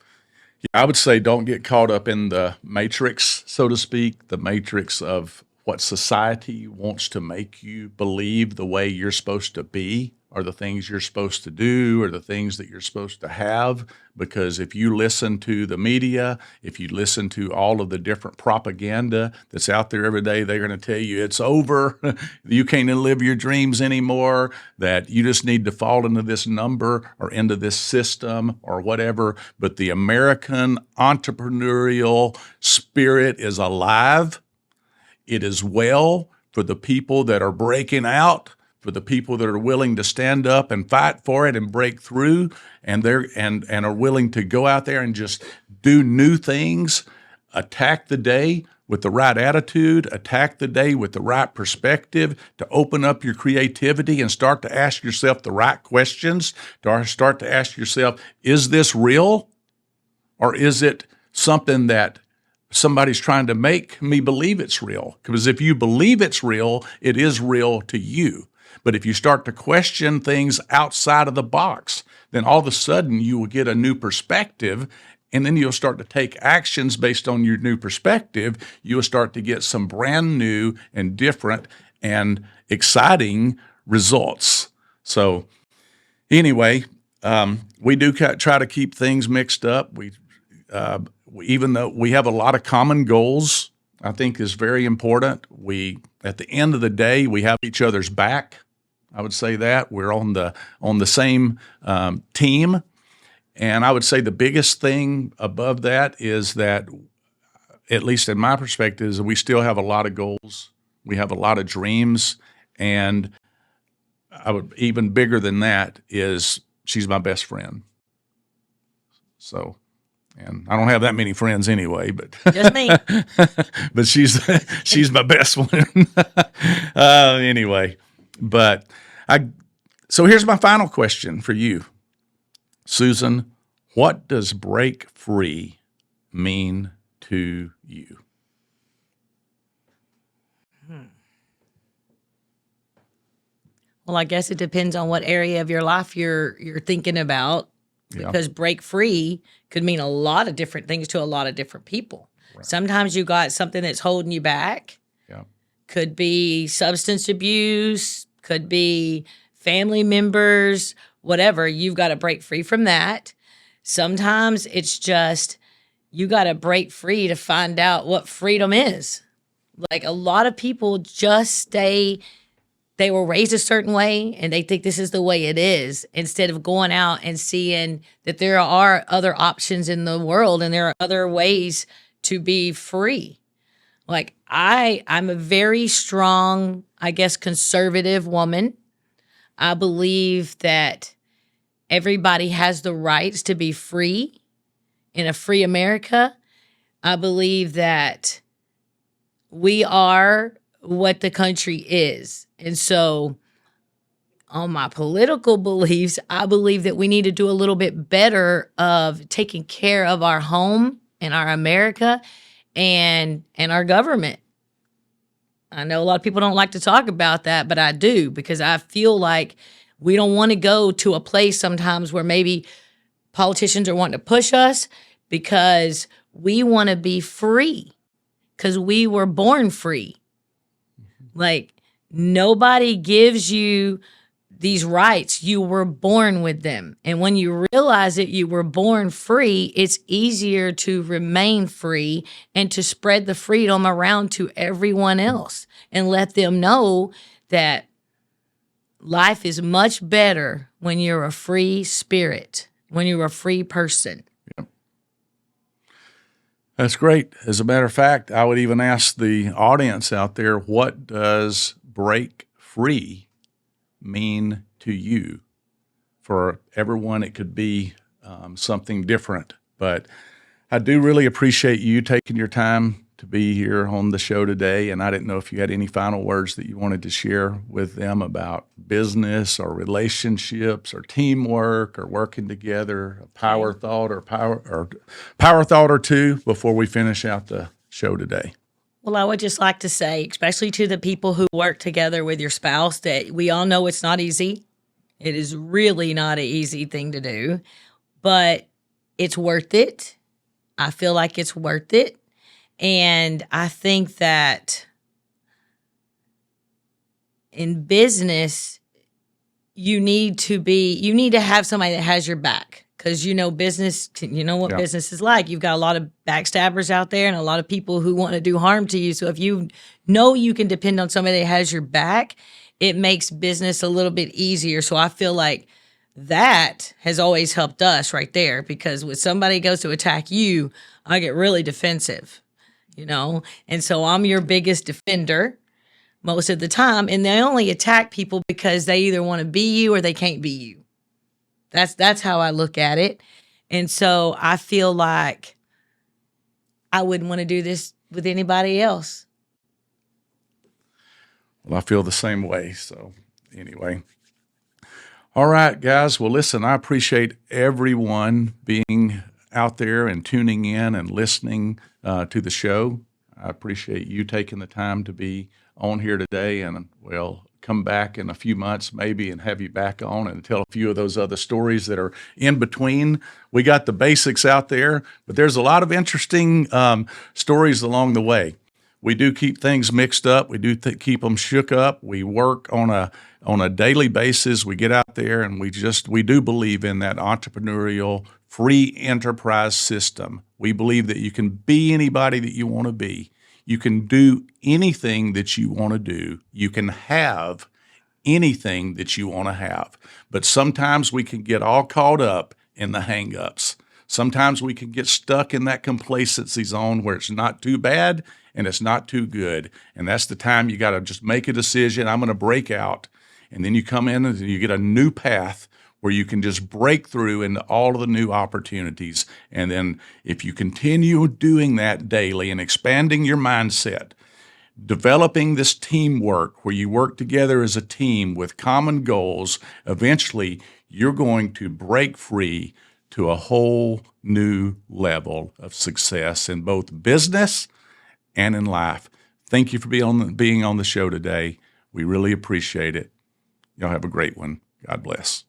I would say don't get caught up in the matrix, so to speak, the matrix of what society wants to make you believe the way you're supposed to be, or the things you're supposed to do, or the things that you're supposed to have. Because if you listen to the media, if you listen to all of the different propaganda that's out there every day, they're going to tell you it's over, you can't live your dreams anymore, that you just need to fall into this number or into this system or whatever. But the American entrepreneurial spirit is alive. It is well for the people that are breaking out, for the people that are willing to stand up and fight for it and break through, and are willing to go out there and just do new things, attack the day with the right attitude, attack the day with the right perspective, to open up your creativity and start to ask yourself the right questions, to start to ask yourself, is this real? Or is it something that somebody's trying to make me believe it's real? Because if you believe it's real, it is real to you. But if you start to question things outside of the box, then all of a sudden you will get a new perspective, and then you'll start to take actions based on your new perspective. You'll start to get some brand new and different and exciting results. So anyway, we do try to keep things mixed up. Even though we have a lot of common goals, I think is very important. At the end of the day, we have each other's back. I would say that we're on the same team, and I would say the biggest thing above that is that, at least in my perspective, is we still have a lot of goals. We have a lot of dreams, and even bigger than that is she's my best friend. So. And I don't have that many friends anyway, but Just me. but she's my best one. Anyway, but so here's my final question for you, Susan. What does break free mean to you? Well, I guess it depends on what area of your life you're thinking about, Yeah. because break free could mean a lot of different things to a lot of different people. Right. Sometimes you got something that's holding you back. Yeah. Could be substance abuse, could be family members, whatever. You've got to break free from that. Sometimes it's just you got to break free to find out what freedom is. Like a lot of people just they were raised a certain way and they think this is the way it is, instead of going out and seeing that there are other options in the world and there are other ways to be free. Like I'm a very strong, I guess, conservative woman. I believe that everybody has the rights to be free in a free America. I believe that we are what the country is. And so on my political beliefs, I believe that we need to do a little bit better of taking care of our home and our America and our government. I know a lot of people don't like to talk about that, but I do, because I feel like we don't want to go to a place sometimes where maybe politicians are wanting to push us, because we want to be free, because we were born free. Like, nobody gives you these rights. You were born with them. And when you realize that you were born free, it's easier to remain free and to spread the freedom around to everyone else and let them know that life is much better when you're a free spirit, when you're a free person. That's great. As a matter of fact, I would even ask the audience out there, what does break free mean to you? For everyone, it could be something different. But I do really appreciate you taking your time to be here on the show today, and I didn't know if you had any final words that you wanted to share with them about business or relationships or teamwork or working together, a power thought or power thought or two before we finish out the show today. Well, I would just like to say, especially to the people who work together with your spouse, that we all know it's not easy. It is really not an easy thing to do, but it's worth it. I feel like it's worth it. And I think that in business, you need to have somebody that has your back. Because you know what business is like. You've got a lot of backstabbers out there and a lot of people who want to do harm to you. So if you know you can depend on somebody that has your back, it makes business a little bit easier. So I feel like that has always helped us right there, because when somebody goes to attack you, I get really defensive, And so I'm your biggest defender most of the time. And they only attack people because they either want to be you or they can't be you. That's how I look at it. And so I feel like I wouldn't want to do this with anybody else. Well, I feel the same way. So anyway. All right, guys. Well, listen, I appreciate everyone being out there and tuning in and listening to the show. I appreciate you taking the time to be on here today, and we'll come back in a few months maybe and have you back on and tell a few of those other stories that are in between. We got the basics out there, but there's a lot of interesting stories along the way. We do keep things mixed up. We do keep them shook up. We work on a daily basis. We get out there and we do believe in that entrepreneurial free enterprise system. We believe that you can be anybody that you want to be. You can do anything that you want to do. You can have anything that you want to have. But sometimes we can get all caught up in the hang-ups. Sometimes we can get stuck in that complacency zone where it's not too bad and it's not too good. And that's the time you got to just make a decision. I'm going to break out. And then you come in and you get a new path where you can just break through into all of the new opportunities. And then if you continue doing that daily and expanding your mindset, developing this teamwork where you work together as a team with common goals, eventually you're going to break free to a whole new level of success in both business and in life. Thank you for being on the show today. We really appreciate it. Y'all have a great one. God bless.